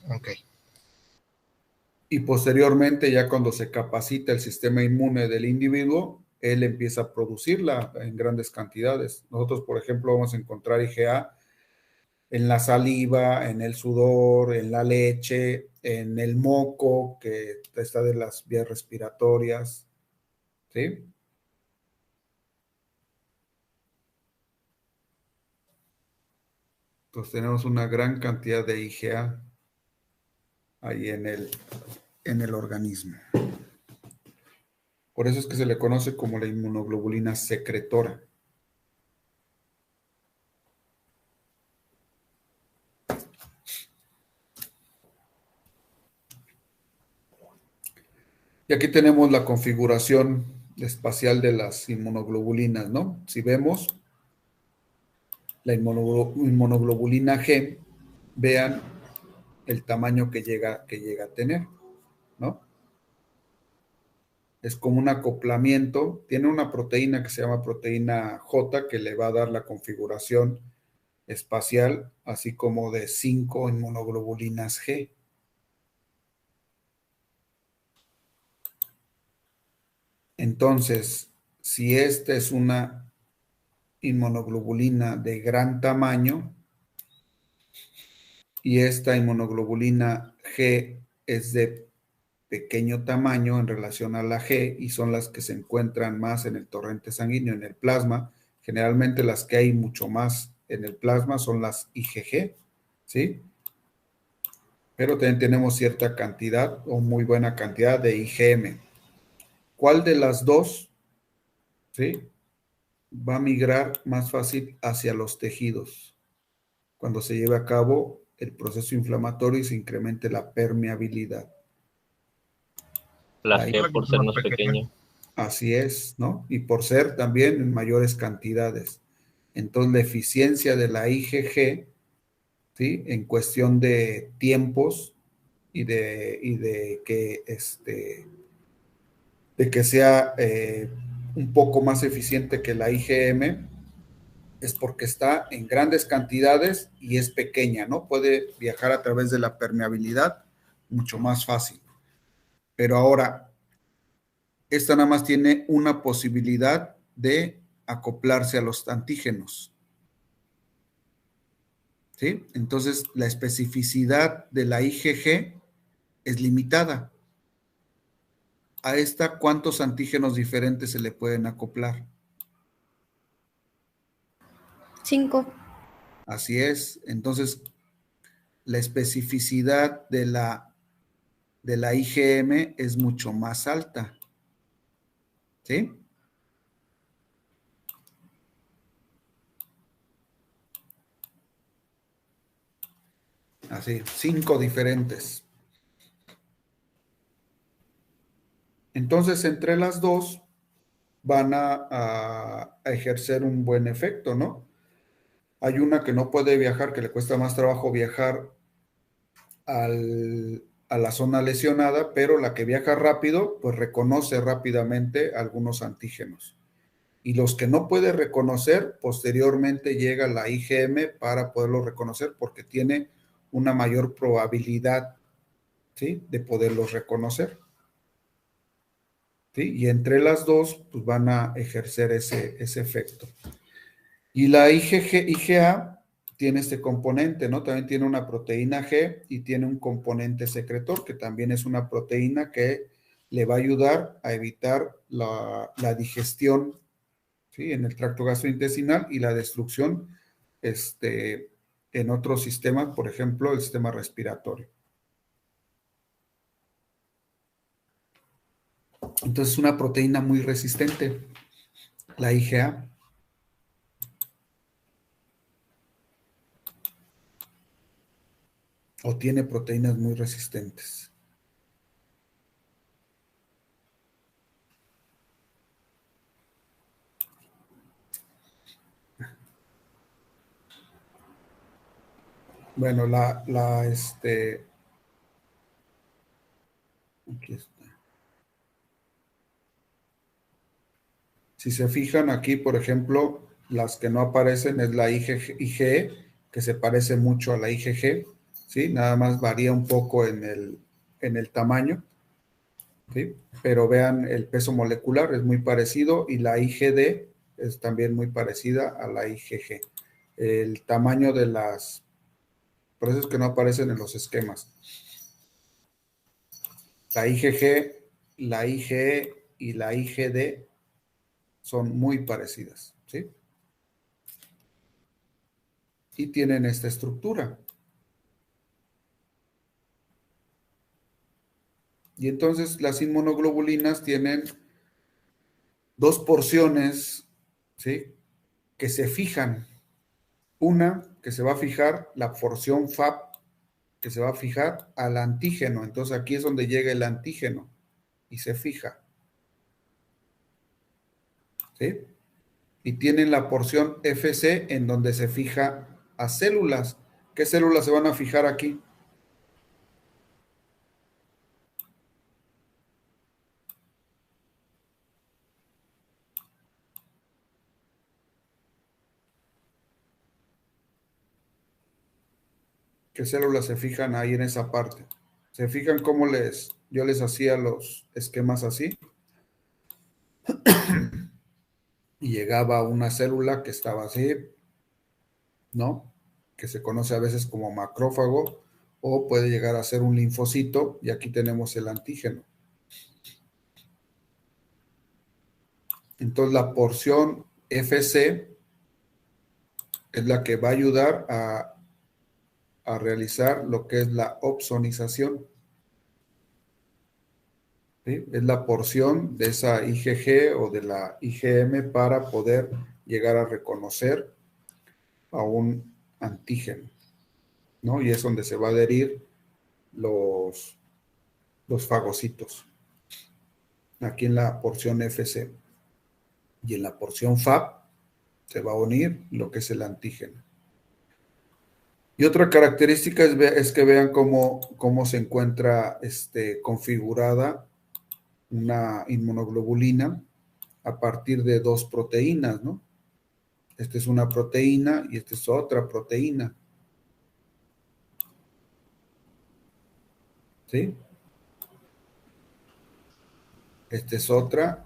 Ok. Y posteriormente, ya cuando se capacita el sistema inmune del individuo, él empieza a producirla en grandes cantidades. Nosotros, por ejemplo, vamos a encontrar IgA en la saliva, en el sudor, en la leche, en el moco, que está de las vías respiratorias, ¿sí? Entonces tenemos una gran cantidad de IgA ahí en el organismo. Por eso es que se le conoce como la inmunoglobulina secretora. Y aquí tenemos la configuración espacial de las inmunoglobulinas, ¿no? Si vemos la inmunoglobulina G, vean el tamaño que llega a tener, ¿no? Es como un acoplamiento, tiene una proteína que se llama proteína J que le va a dar la configuración espacial, así como de 5 inmunoglobulinas G. Entonces, si esta es una inmunoglobulina de gran tamaño y esta inmunoglobulina G es de pequeño tamaño en relación a la G y son las que se encuentran más en el torrente sanguíneo, en el plasma, generalmente las que hay mucho más en el plasma son las IgG, ¿sí? Pero también tenemos cierta cantidad o muy buena cantidad de IgM. ¿Cuál de las dos, sí, va a migrar más fácil hacia los tejidos cuando se lleve a cabo el proceso inflamatorio y se incremente la permeabilidad? La La G por ser Más más pequeña. pequeña. Así es, ¿no? Y por ser también en mayores cantidades. Entonces, la eficiencia de la IgG, ¿sí? En cuestión de tiempos de que sea un poco más eficiente que la IgM, es porque está en grandes cantidades y es pequeña, ¿no? Puede viajar a través de la permeabilidad mucho más fácil. Pero ahora, esta nada más tiene una posibilidad de acoplarse a los antígenos, ¿sí? Entonces, la especificidad de la IgG es limitada. A esta, ¿cuántos antígenos diferentes se le pueden acoplar? 5. Así es. Entonces, la especificidad de la IgM es mucho más alta, ¿sí? Así, 5 diferentes. Entonces, entre las dos van a ejercer un buen efecto, ¿no? Hay una que no puede viajar, que le cuesta más trabajo viajar a la zona lesionada, pero la que viaja rápido, pues reconoce rápidamente algunos antígenos. Y los que no puede reconocer, posteriormente llega la IgM para poderlo reconocer porque tiene una mayor probabilidad, ¿sí?, de poderlos reconocer. ¿Sí? Y entre las dos, pues van a ejercer ese efecto. Y la IgA tiene este componente, ¿no? También tiene una proteína G y tiene un componente secretor, que también es una proteína que le va a ayudar a evitar la digestión, ¿sí?, en el tracto gastrointestinal y la destrucción en otros sistemas, por ejemplo, el sistema respiratorio. Entonces, es una proteína muy resistente, la IgA. O tiene proteínas muy resistentes. Bueno, aquí está. Si se fijan aquí, por ejemplo, las que no aparecen es la IgE, que se parece mucho a la IgG, ¿sí? Nada más varía un poco en el tamaño, ¿sí? Pero vean, el peso molecular es muy parecido y la IgD es también muy parecida a la IgG. El tamaño de las... Por eso es que no aparecen en los esquemas. La IgG, la IgE y la IgD son muy parecidas, ¿sí? Y tienen esta estructura. Y entonces las inmunoglobulinas tienen dos porciones, ¿sí?, que se fijan. Una que se va a fijar, la porción FAP, que se va a fijar al antígeno. Entonces aquí es donde llega el antígeno y se fija, ¿sí? Y tienen la porción FC en donde se fija a células. ¿Qué células se van a fijar aquí? ¿Qué células se fijan ahí en esa parte? ¿Se fijan cómo yo les hacía los esquemas así? Y llegaba una célula que estaba así, ¿no? Que se conoce a veces como macrófago, o puede llegar a ser un linfocito, y aquí tenemos el antígeno. Entonces la porción FC es la que va a ayudar a realizar lo que es la opsonización, ¿sí? Es la porción de esa IgG o de la IgM para poder llegar a reconocer a un antígeno, ¿no? Y es donde se va a adherir los fagocitos, aquí en la porción FC. Y en la porción FAP se va a unir lo que es el antígeno. Y otra característica es que vean cómo se encuentra configurada una inmunoglobulina a partir de dos proteínas, ¿no? Esta es una proteína y esta es otra proteína, ¿sí? Esta es otra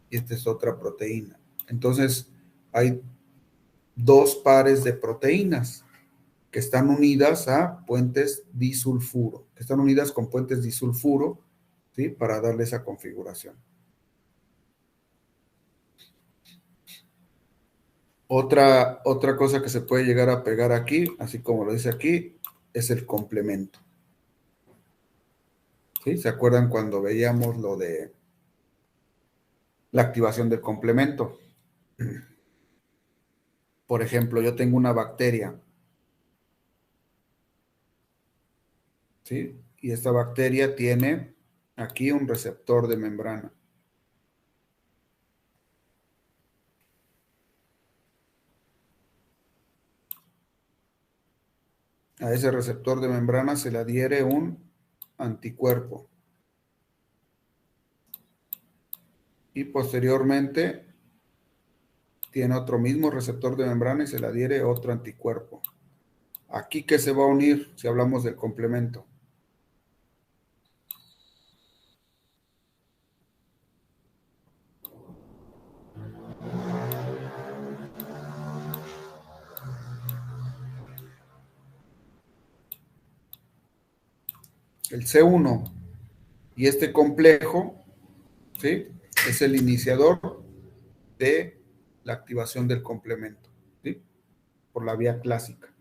y esta es otra proteína. Entonces, hay dos pares de proteínas que están unidas a puentes disulfuro, que están unidas con puentes disulfuro, ¿sí?, para darle esa configuración. Otra cosa que se puede llegar a pegar aquí, así como lo dice aquí, es el complemento. ¿Sí? ¿Se acuerdan cuando veíamos lo de la activación del complemento? Por ejemplo, yo tengo una bacteria, ¿sí? Y esta bacteria tiene aquí un receptor de membrana. A ese receptor de membrana se le adhiere un anticuerpo. Y posteriormente tiene otro mismo receptor de membrana y se le adhiere otro anticuerpo. Aquí, ¿qué se va a unir si hablamos del complemento? El C1 y este complejo, ¿sí?, es el iniciador de la activación del complemento, ¿sí?, por la vía clásica.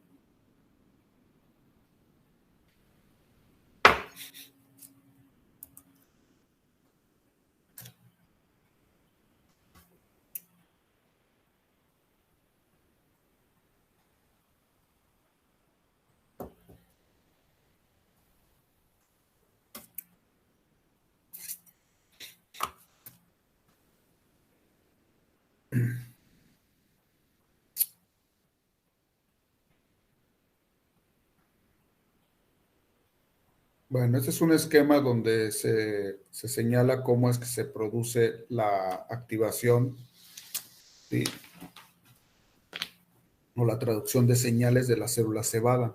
Bueno, este es un esquema donde se señala cómo es que se produce la activación, ¿sí?, o la traducción de señales de la célula cebada.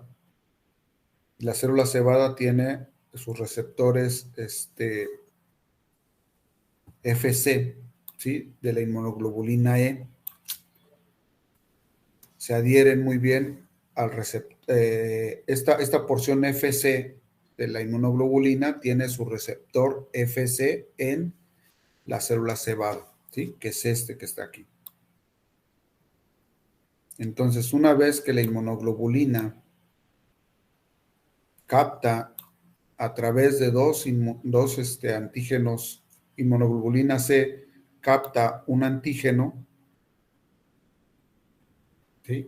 La célula cebada tiene sus receptores FC, ¿sí?, de la inmunoglobulina E. Se adhieren muy bien al receptor. Esta porción FC de la inmunoglobulina tiene su receptor FC en la célula cebada, ¿sí?, que es este que está aquí. Entonces, una vez que la inmunoglobulina capta a través de dos antígenos, inmunoglobulina C capta un antígeno, ¿sí?,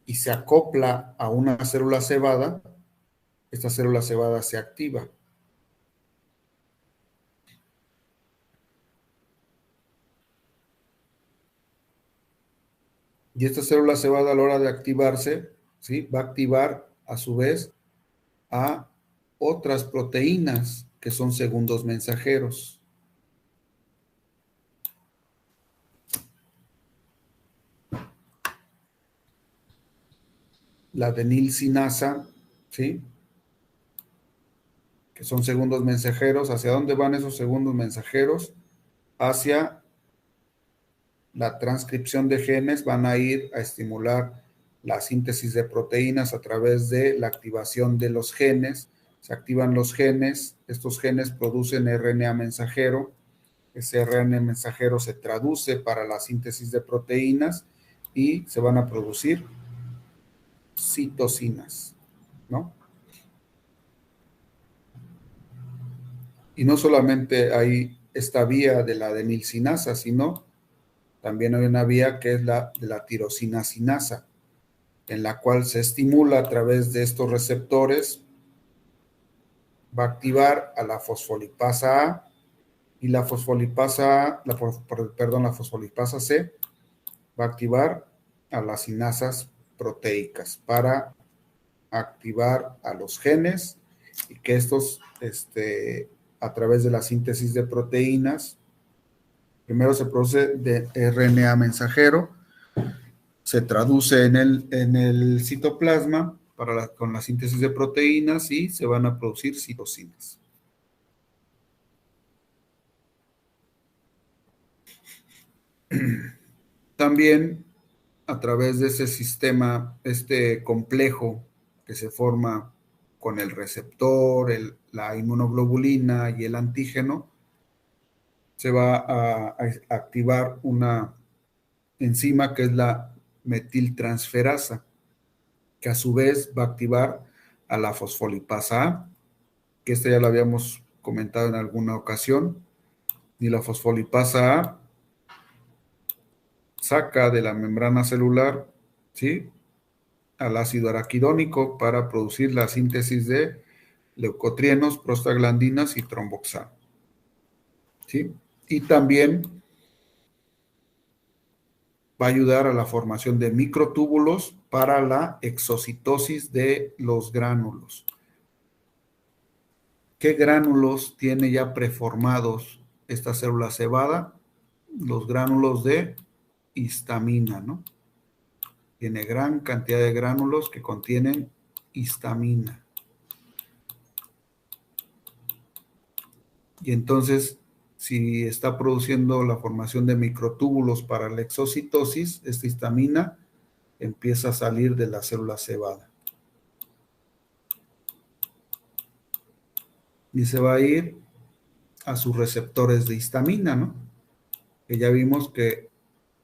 y se acopla a una célula cebada, esta célula cebada se activa. Y esta célula cebada, a la hora de activarse, ¿sí?, va a activar a su vez a otras proteínas que son segundos mensajeros. La adenilcinasa, ¿sí?, que son segundos mensajeros. ¿Hacia dónde van esos segundos mensajeros? Hacia la transcripción de genes. Van a ir a estimular la síntesis de proteínas a través de la activación de los genes. Se activan los genes, estos genes producen RNA mensajero, ese RNA mensajero se traduce para la síntesis de proteínas y se van a producir citocinas, ¿no? Y no solamente hay esta vía de la adenilcinasa, sino también hay una vía que es la de la tirosinacinasa, en la cual se estimula a través de estos receptores, va a activar a la fosfolipasa A y la fosfolipasa C va a activar a las sinasas proteicas para activar a los genes y que estos, a través de la síntesis de proteínas, primero se produce de RNA mensajero, se traduce en el citoplasma con la síntesis de proteínas y se van a producir citocinas. También a través de ese sistema, este complejo que se forma con el receptor, la inmunoglobulina y el antígeno, se va a activar una enzima que es la metiltransferasa, que a su vez va a activar a la fosfolipasa A, que esta ya la habíamos comentado en alguna ocasión, y la fosfolipasa A saca de la membrana celular, ¿sí?, al ácido araquidónico para producir la síntesis de leucotrienos, prostaglandinas y tromboxano, ¿sí? Y también va a ayudar a la formación de microtúbulos para la exocitosis de los gránulos. ¿Qué gránulos tiene ya preformados esta célula cebada? Los gránulos de histamina, ¿no? Tiene gran cantidad de gránulos que contienen histamina. Y entonces, si está produciendo la formación de microtúbulos para la exocitosis, esta histamina empieza a salir de la célula cebada. Y se va a ir a sus receptores de histamina, ¿no? Que ya vimos que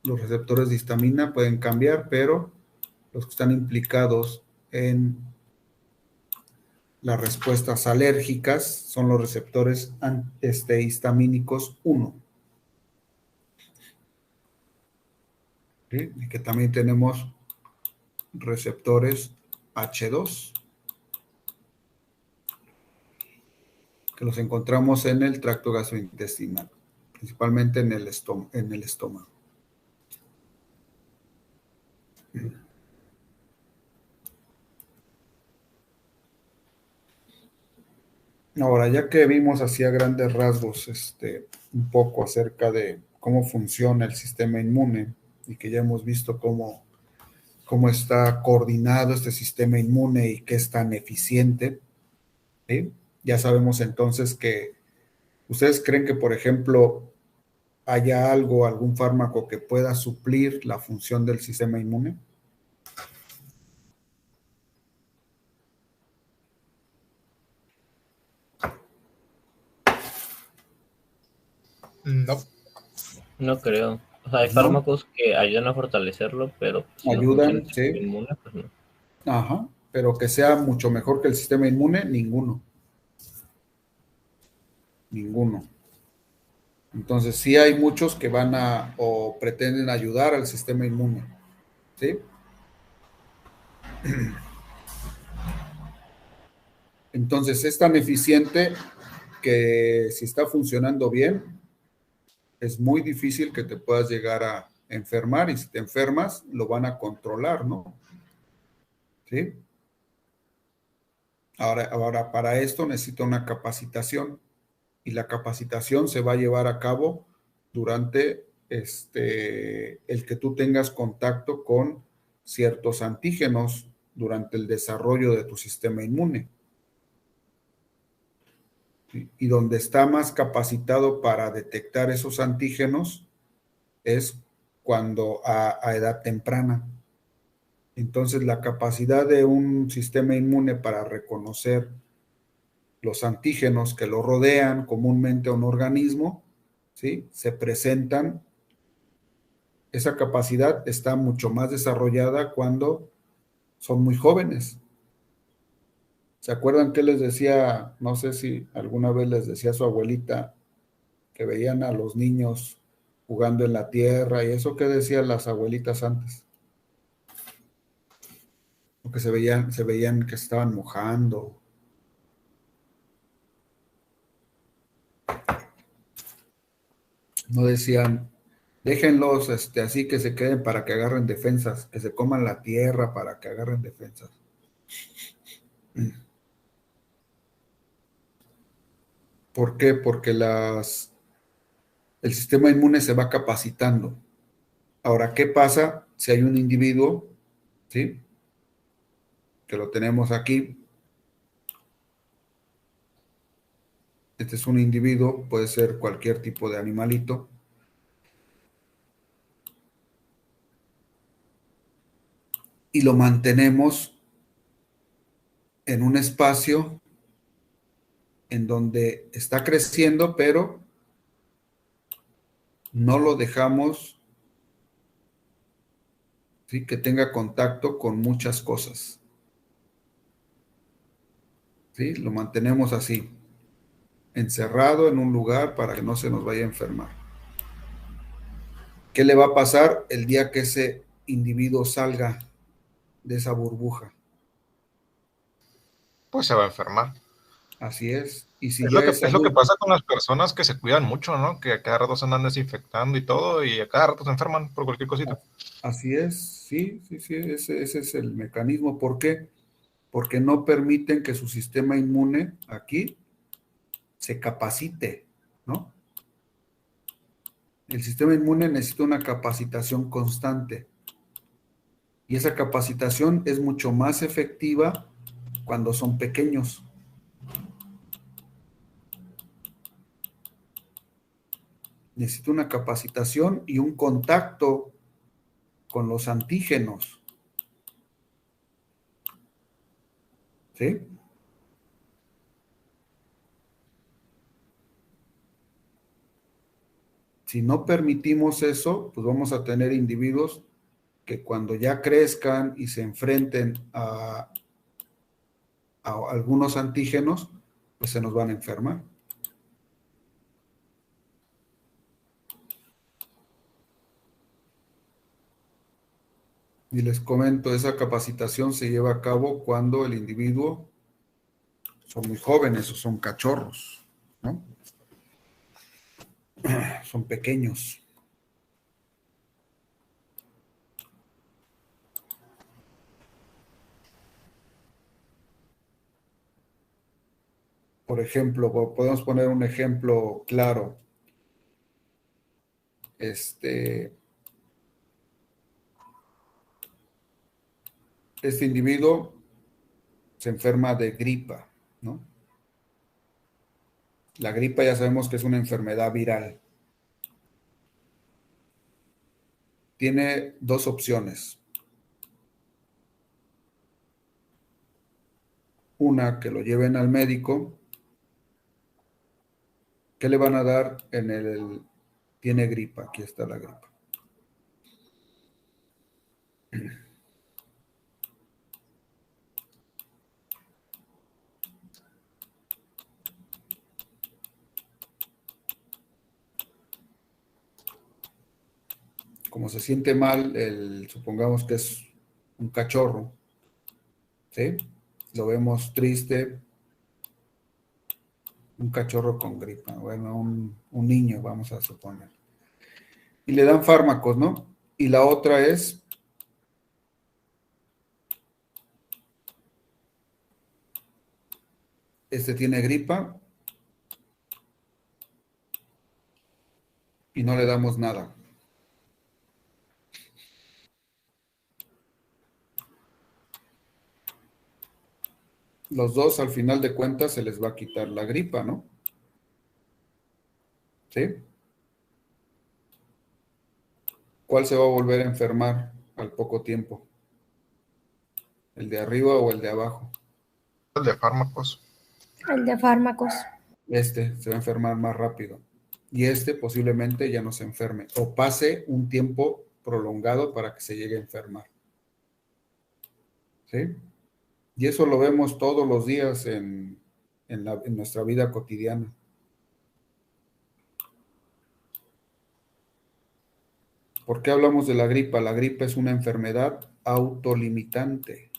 los receptores de histamina pueden cambiar, pero los que están implicados en las respuestas alérgicas son los receptores histamínicos 1. ¿Sí? Y que también tenemos receptores H2, que los encontramos en el tracto gastrointestinal, principalmente en el estómago. Ahora, ya que vimos así a grandes rasgos un poco acerca de cómo funciona el sistema inmune y que ya hemos visto cómo está coordinado este sistema inmune y que es tan eficiente, ¿sí? Ya sabemos entonces que ¿ustedes creen que, por ejemplo, haya algún fármaco que pueda suplir la función del sistema inmune? No. No creo. O sea, hay No. fármacos que ayudan a fortalecerlo, pero si no funciona Ayudan, el sistema sí. inmune, pues no. Ajá, pero que sea mucho mejor que el sistema inmune, ninguno. Ninguno. Entonces, sí hay muchos que van o pretenden ayudar al sistema inmune, ¿sí? Entonces, es tan eficiente que si está funcionando bien, es muy difícil que te puedas llegar a enfermar, y si te enfermas, lo van a controlar, ¿no? ¿Sí? Ahora, para esto necesita una capacitación, y la capacitación se va a llevar a cabo durante el que tú tengas contacto con ciertos antígenos durante el desarrollo de tu sistema inmune. ¿Sí? Y donde está más capacitado para detectar esos antígenos es cuando a edad temprana. Entonces, la capacidad de un sistema inmune para reconocer los antígenos que lo rodean comúnmente a un organismo, ¿sí? Se presentan. Esa capacidad está mucho más desarrollada cuando son muy jóvenes. ¿Se acuerdan qué les decía? No sé si alguna vez les decía a su abuelita que veían a los niños jugando en la tierra, y eso que decían las abuelitas antes. Porque se veían que estaban mojando. No decían, déjenlos así que se queden para que agarren defensas, que se coman la tierra para que agarren defensas. ¿Por qué? Porque el sistema inmune se va capacitando. Ahora, ¿qué pasa si hay un individuo, ¿sí? Que lo tenemos aquí? Este es un individuo, puede ser cualquier tipo de animalito. Y lo mantenemos en un espacio en donde está creciendo, pero no lo dejamos, ¿sí?, que tenga contacto con muchas cosas. ¿Sí? Lo mantenemos así, encerrado en un lugar para que no se nos vaya a enfermar. ¿Qué le va a pasar el día que ese individuo salga de esa burbuja? Pues se va a enfermar. Así es. Y si Es ya lo que, es es lo que adulto, pasa con las personas que se cuidan mucho, ¿no? Que a cada rato se andan desinfectando y todo, y a cada rato se enferman por cualquier cosita. así es, sí, sí, sí, ese es el mecanismo. ¿Por qué? Porque no permiten que su sistema inmune aquí se capacite, ¿no? El sistema inmune necesita una capacitación constante y esa capacitación es mucho más efectiva cuando son pequeños. Necesita una capacitación y un contacto con los antígenos, ¿sí? Si no permitimos eso, pues vamos a tener individuos que cuando ya crezcan y se enfrenten a algunos antígenos, pues se nos van a enfermar. Y les comento, esa capacitación se lleva a cabo cuando el individuo son muy jóvenes o son cachorros, ¿no? Son pequeños. Por ejemplo, podemos poner un ejemplo claro. Este individuo se enferma de gripa, ¿no? La gripa ya sabemos que es una enfermedad viral. Tiene dos opciones. Una, que lo lleven al médico. ¿Qué le van a dar en el... Tiene gripa, aquí está la gripa. Como se siente mal, supongamos que es un cachorro, ¿sí? Lo vemos triste, un cachorro con gripa, bueno, un niño, vamos a suponer. Y le dan fármacos, ¿no? Y la otra es, tiene gripa y no le damos nada. Los dos, al final de cuentas, se les va a quitar la gripa, ¿no? ¿Sí? ¿Cuál se va a volver a enfermar al poco tiempo? ¿El de arriba o el de abajo? El de fármacos. El de fármacos. Se va a enfermar más rápido. Y posiblemente ya no se enferme o pase un tiempo prolongado para que se llegue a enfermar. ¿Sí? Y eso lo vemos todos los días en nuestra vida cotidiana. ¿Por qué hablamos de la gripa? La gripa es una enfermedad autolimitante.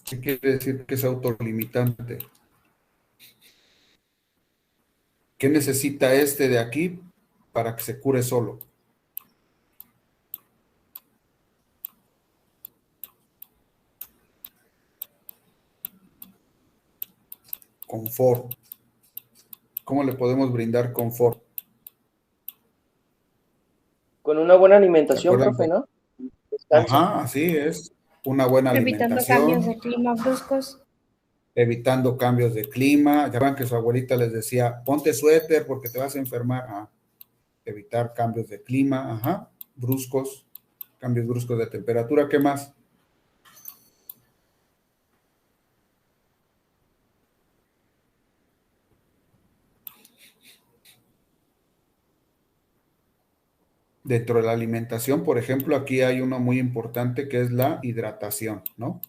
¿Qué quiere decir que es autolimitante? ¿Qué necesita de aquí para que se cure solo? Confort. ¿Cómo le podemos brindar confort? Con una buena ¿Se alimentación, acuerdan? profe, ¿no? Descanso. Ajá, así es. Una buena Evitando cambios alimentación, de clima bruscos. evitando cambios de clima. Ya ven que su abuelita les decía, ponte suéter porque te vas a enfermar. Evitar cambios de clima, bruscos, cambios bruscos de temperatura. ¿Qué más? Dentro de la alimentación, por ejemplo, aquí hay uno muy importante que es la hidratación, ¿no?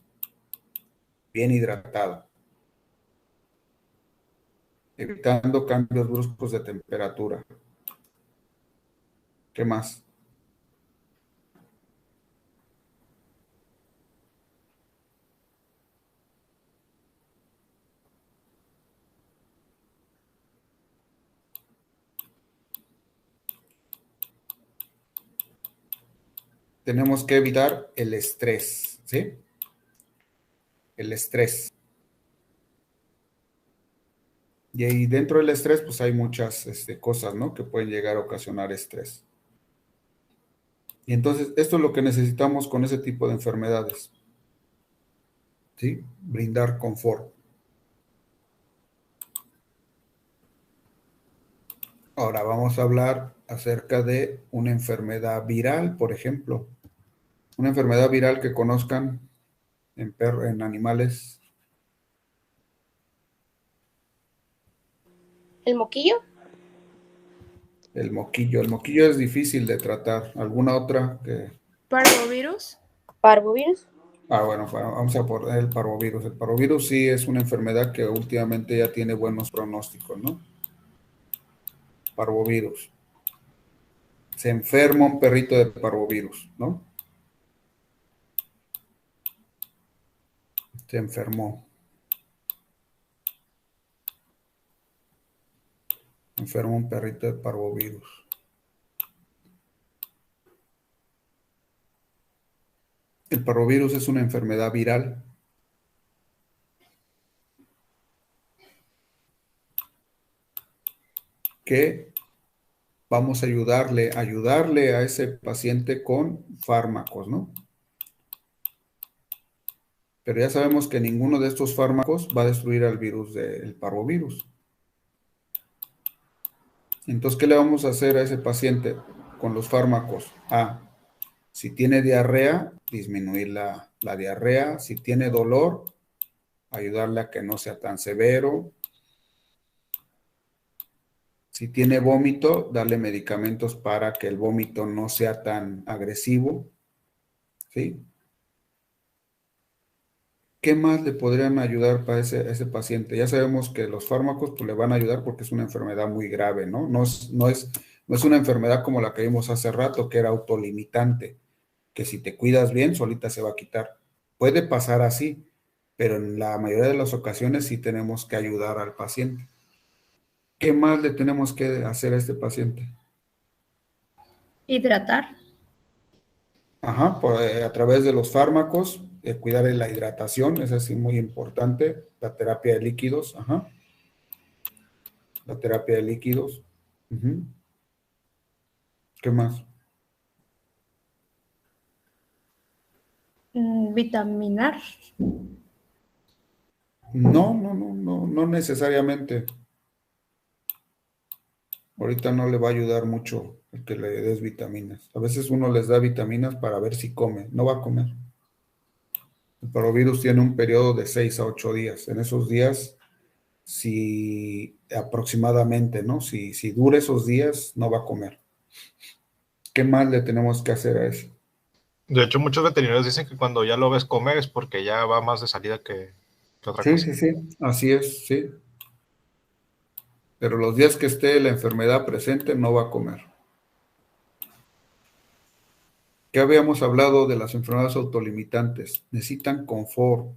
Bien hidratado. Evitando cambios bruscos de temperatura. ¿Qué más? Tenemos que evitar el estrés, ¿sí? El estrés. Y ahí dentro del estrés, pues hay muchas cosas, ¿no? Que pueden llegar a ocasionar estrés. Y entonces, esto es lo que necesitamos con ese tipo de enfermedades, ¿sí? Brindar confort. Ahora vamos a hablar acerca de una enfermedad viral, por ejemplo. Una enfermedad viral que conozcan en animales. ¿El moquillo? El moquillo. El moquillo es difícil de tratar. ¿Alguna otra que...? ¿Parvovirus? ¿Parvovirus? Bueno, vamos a poner el parvovirus. El parvovirus sí es una enfermedad que últimamente ya tiene buenos pronósticos, ¿no? Parvovirus. Se enferma un perrito de parvovirus, ¿no? Se enfermó. Enferma un perrito de parvovirus. El parvovirus es una enfermedad viral que vamos a ayudarle a ese paciente con fármacos, ¿no? Pero ya sabemos que ninguno de estos fármacos va a destruir al virus del parvovirus. Entonces, ¿qué le vamos a hacer a ese paciente con los fármacos? Si tiene diarrea, disminuir la diarrea. Si tiene dolor, ayudarle a que no sea tan severo. Si tiene vómito, darle medicamentos para que el vómito no sea tan agresivo. ¿Sí? ¿Qué más le podrían ayudar para ese paciente? Ya sabemos que los fármacos pues, le van a ayudar porque es una enfermedad muy grave, ¿no? No es una enfermedad como la que vimos hace rato, que era autolimitante, que si te cuidas bien, solita se va a quitar. Puede pasar así, pero en la mayoría de las ocasiones sí tenemos que ayudar al paciente. ¿Qué más le tenemos que hacer a este paciente? Hidratar. Ajá, a través de los fármacos, cuidar de la hidratación, es así muy importante, la terapia de líquidos, ajá, la terapia de líquidos. Ujú. ¿Qué más? Vitaminar. No necesariamente. Ahorita no le va a ayudar mucho el que le des vitaminas. A veces uno les da vitaminas para ver si come, no va a comer. El parvovirus tiene un periodo de 6 a 8 días. En esos días, si aproximadamente, ¿no? Si dura esos días, no va a comer. ¿Qué más le tenemos que hacer a eso? De hecho, muchos veterinarios dicen que cuando ya lo ves comer es porque ya va más de salida que otra Sí, cosa. sí, sí, así es, sí. Pero los días que esté la enfermedad presente, no va a comer. ¿Qué habíamos hablado de las enfermedades autolimitantes? Necesitan confort.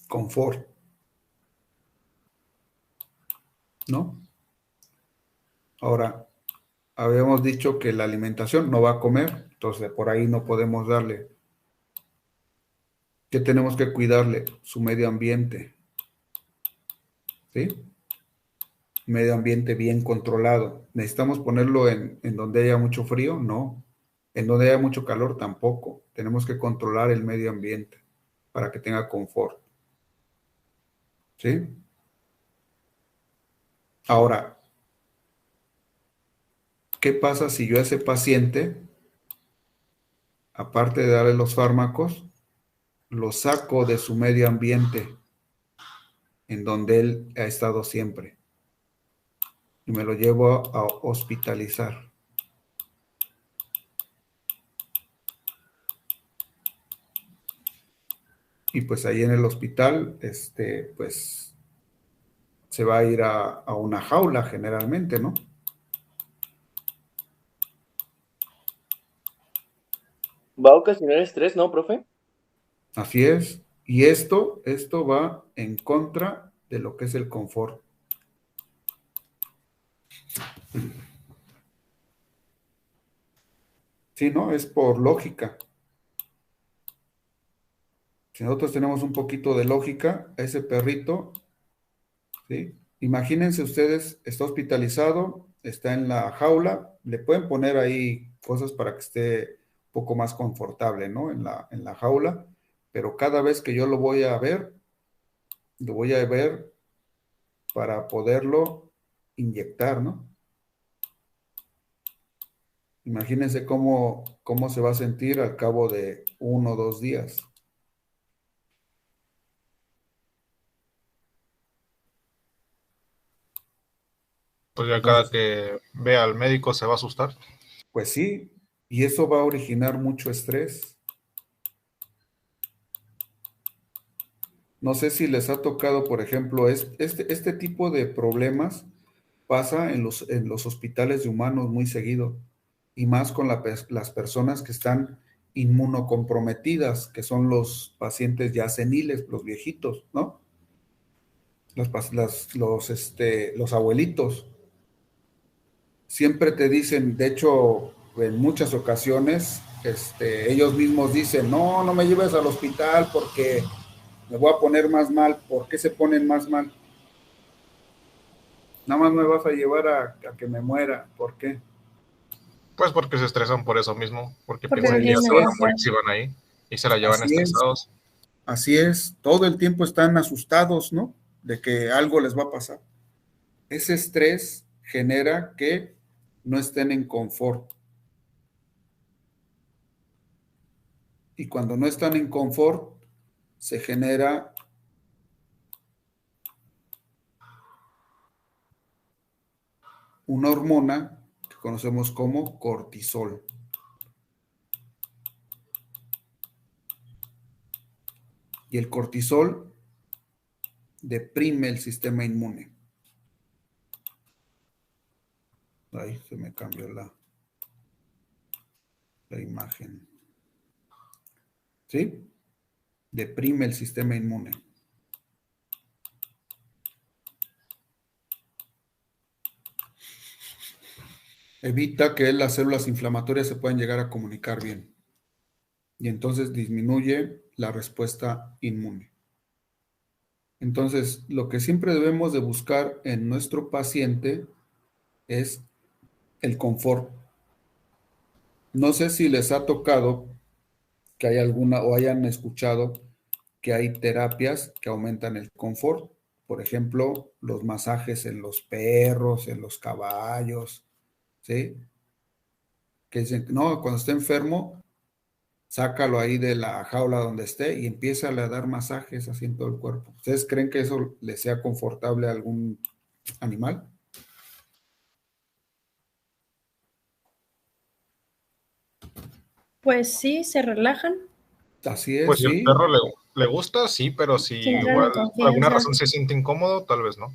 Confort, ¿no? Ahora, habíamos dicho que la alimentación no va a comer, entonces por ahí no podemos darle. ¿Qué tenemos que cuidarle? Su medio ambiente, ¿sí? Medio ambiente bien controlado. ¿Necesitamos ponerlo en donde haya mucho frío? No. En donde haya mucho calor tampoco. Tenemos que controlar el medio ambiente para que tenga confort, ¿sí? Ahora, ¿qué pasa si yo a ese paciente, aparte de darle los fármacos, lo saco de su medio ambiente en donde él ha estado siempre y me lo llevo a hospitalizar? Y pues ahí en el hospital, pues se va a ir a una jaula generalmente, ¿no? Va a ocasionar estrés, ¿no, profe? Así es. Y esto va en contra de lo que es el confort. Sí, ¿no? Es por lógica. Si nosotros tenemos un poquito de lógica, ese perrito, ¿sí? Imagínense ustedes, está hospitalizado, está en la jaula, le pueden poner ahí cosas para que esté un poco más confortable, ¿no? En la jaula, pero cada vez que yo lo voy a ver para poderlo inyectar, ¿no? Imagínense cómo se va a sentir al cabo de 1 o 2 días. Pues ya cada Entonces, que vea al médico se va a asustar. pues sí, y eso va a originar mucho estrés. No sé si les ha tocado, por ejemplo, este tipo de problemas pasa en los hospitales de humanos muy seguido, y más con las personas que están inmunocomprometidas, que son los pacientes ya seniles, los viejitos, ¿no? Los abuelitos. Siempre te dicen, de hecho, en muchas ocasiones, ellos mismos dicen, no, no me lleves al hospital porque me voy a poner más mal. ¿Por qué se ponen más mal? Nada más me vas a llevar a que me muera. ¿Por qué? Pues porque se estresan por eso mismo, porque Porque Por piensan no el que ya tienen se van a estrés. morir necesidad. si van ahí y se la llevan Así es, estresados. así es. Todo el tiempo están asustados, ¿no? De que algo les va a pasar. Ese estrés genera que no estén en confort. Y cuando no están en confort, se genera una hormona que conocemos como cortisol. Y el cortisol deprime el sistema inmune. Ahí se me cambió la imagen. ¿Sí? Deprime el sistema inmune. Evita que las células inflamatorias se puedan llegar a comunicar bien. Y entonces disminuye la respuesta inmune. Entonces, lo que siempre debemos de buscar en nuestro paciente es el confort. No sé si les ha tocado que hay alguna o hayan escuchado que hay terapias que aumentan el confort. Por ejemplo, los masajes en los perros, en los caballos, ¿sí? Que dicen, no, cuando esté enfermo, sácalo ahí de la jaula donde esté y empieza a dar masajes así en todo el cuerpo. ¿Ustedes creen que eso le sea confortable a algún animal? Pues sí, se relajan, Así es, Pues si al sí. perro le gusta, sí, pero si se entran en igual por alguna confianza. razón se siente incómodo, tal vez no.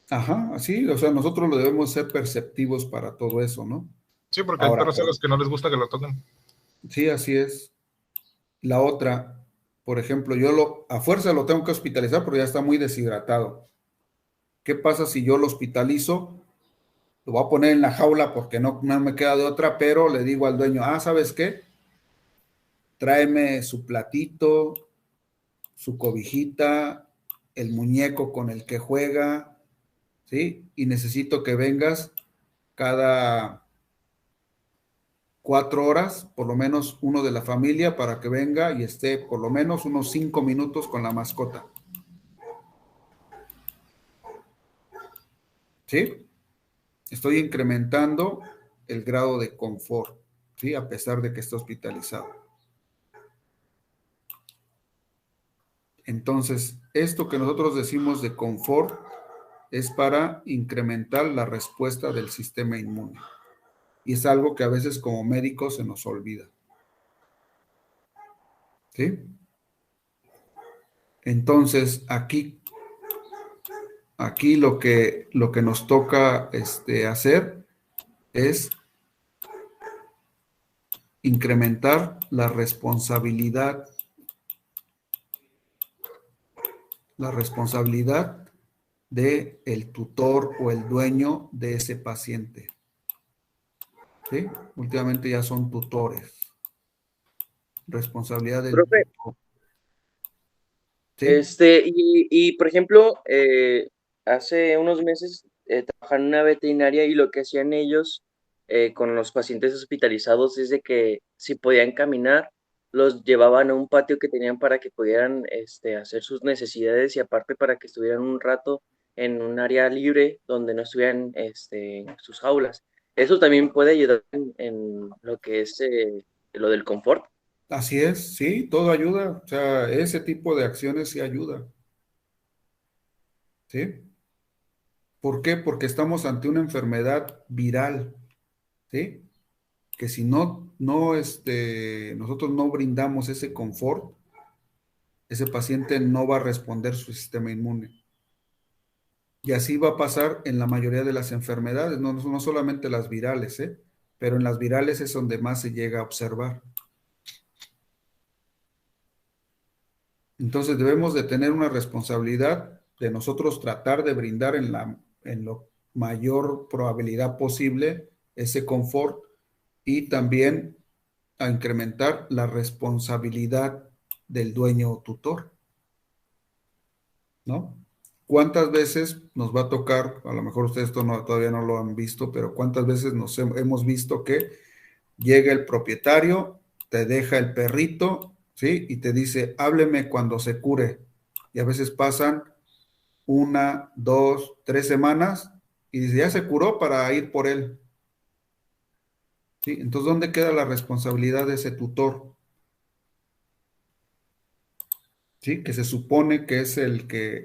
Ajá, así. O sea, nosotros lo debemos ser perceptivos para todo eso, ¿no? Sí, porque hay Ahora, perros a los que no les gusta que lo toquen. sí, así es. La otra, por ejemplo, a fuerza lo tengo que hospitalizar porque ya está muy deshidratado. ¿Qué pasa si yo lo hospitalizo? Lo voy a poner en la jaula porque no me queda de otra, pero le digo al dueño, ¿sabes qué? Tráeme su platito, su cobijita, el muñeco con el que juega, ¿sí? Y necesito que vengas cada 4 horas, por lo menos uno de la familia, para que venga y esté por lo menos unos 5 minutos con la mascota. ¿Sí? Estoy incrementando el grado de confort, ¿sí? A pesar de que esté hospitalizado. Entonces, esto que nosotros decimos de confort es para incrementar la respuesta del sistema inmune. Y es algo que a veces como médicos se nos olvida. ¿Sí? Entonces, aquí, aquí lo que nos toca hacer es incrementar la responsabilidad de el tutor o el dueño de ese paciente. ¿Sí? Últimamente ya son tutores. Responsabilidad del Profe, tutor. ¿Sí? y por ejemplo, hace unos meses trabajaba en una veterinaria y lo que hacían ellos con los pacientes hospitalizados es de que si podían caminar, los llevaban a un patio que tenían para que pudieran hacer sus necesidades y aparte para que estuvieran un rato en un área libre donde no estuvieran en sus jaulas. Eso también puede ayudar en lo que es lo del confort. Así es, sí, todo ayuda. O sea, ese tipo de acciones sí ayuda. ¿Sí? ¿Por qué? Porque estamos ante una enfermedad viral. ¿Sí? Que si nosotros no brindamos ese confort, ese paciente no va a responder su sistema inmune. Y así va a pasar en la mayoría de las enfermedades, no solamente las virales, pero en las virales es donde más se llega a observar. Entonces debemos de tener una responsabilidad de nosotros tratar de brindar en lo mayor probabilidad posible ese confort y también a incrementar la responsabilidad del dueño o tutor, ¿no? ¿Cuántas veces nos va a tocar, a lo mejor ustedes todavía no lo han visto, pero cuántas veces hemos visto que llega el propietario, te deja el perrito, ¿sí? Y te dice, hábleme cuando se cure. Y a veces pasan 1, 2, 3 semanas y dice, ya se curó para ir por él. ¿Sí? Entonces, ¿dónde queda la responsabilidad de ese tutor? ¿Sí? Que se supone que es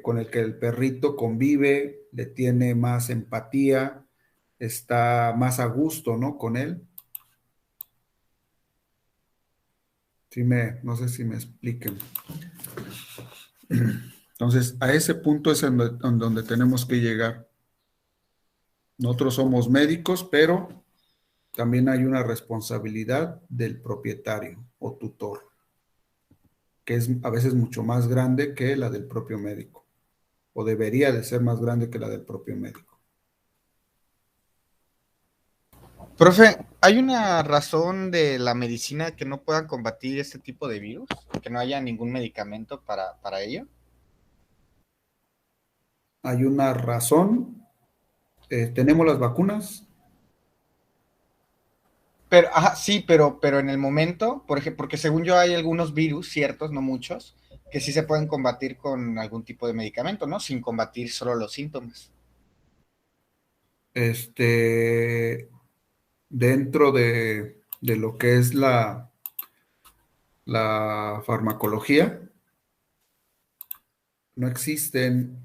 con el que el perrito convive, le tiene más empatía, está más a gusto, ¿no? Con él. No sé si me expliquen. Entonces, a ese punto es en donde tenemos que llegar. Nosotros somos médicos, pero también hay una responsabilidad del propietario o tutor, que es a veces mucho más grande que la del propio médico, o debería de ser más grande que la del propio médico. Profe, ¿hay una razón de la medicina que no pueda combatir este tipo de virus? ¿Que no haya ningún medicamento para ello? Hay una razón. Tenemos las vacunas. Pero, ajá, sí, pero en el momento, por ejemplo, porque según yo hay algunos virus, ciertos, no muchos, que sí se pueden combatir con algún tipo de medicamento, ¿no? Sin combatir solo los síntomas. Dentro de lo que es la farmacología, no existen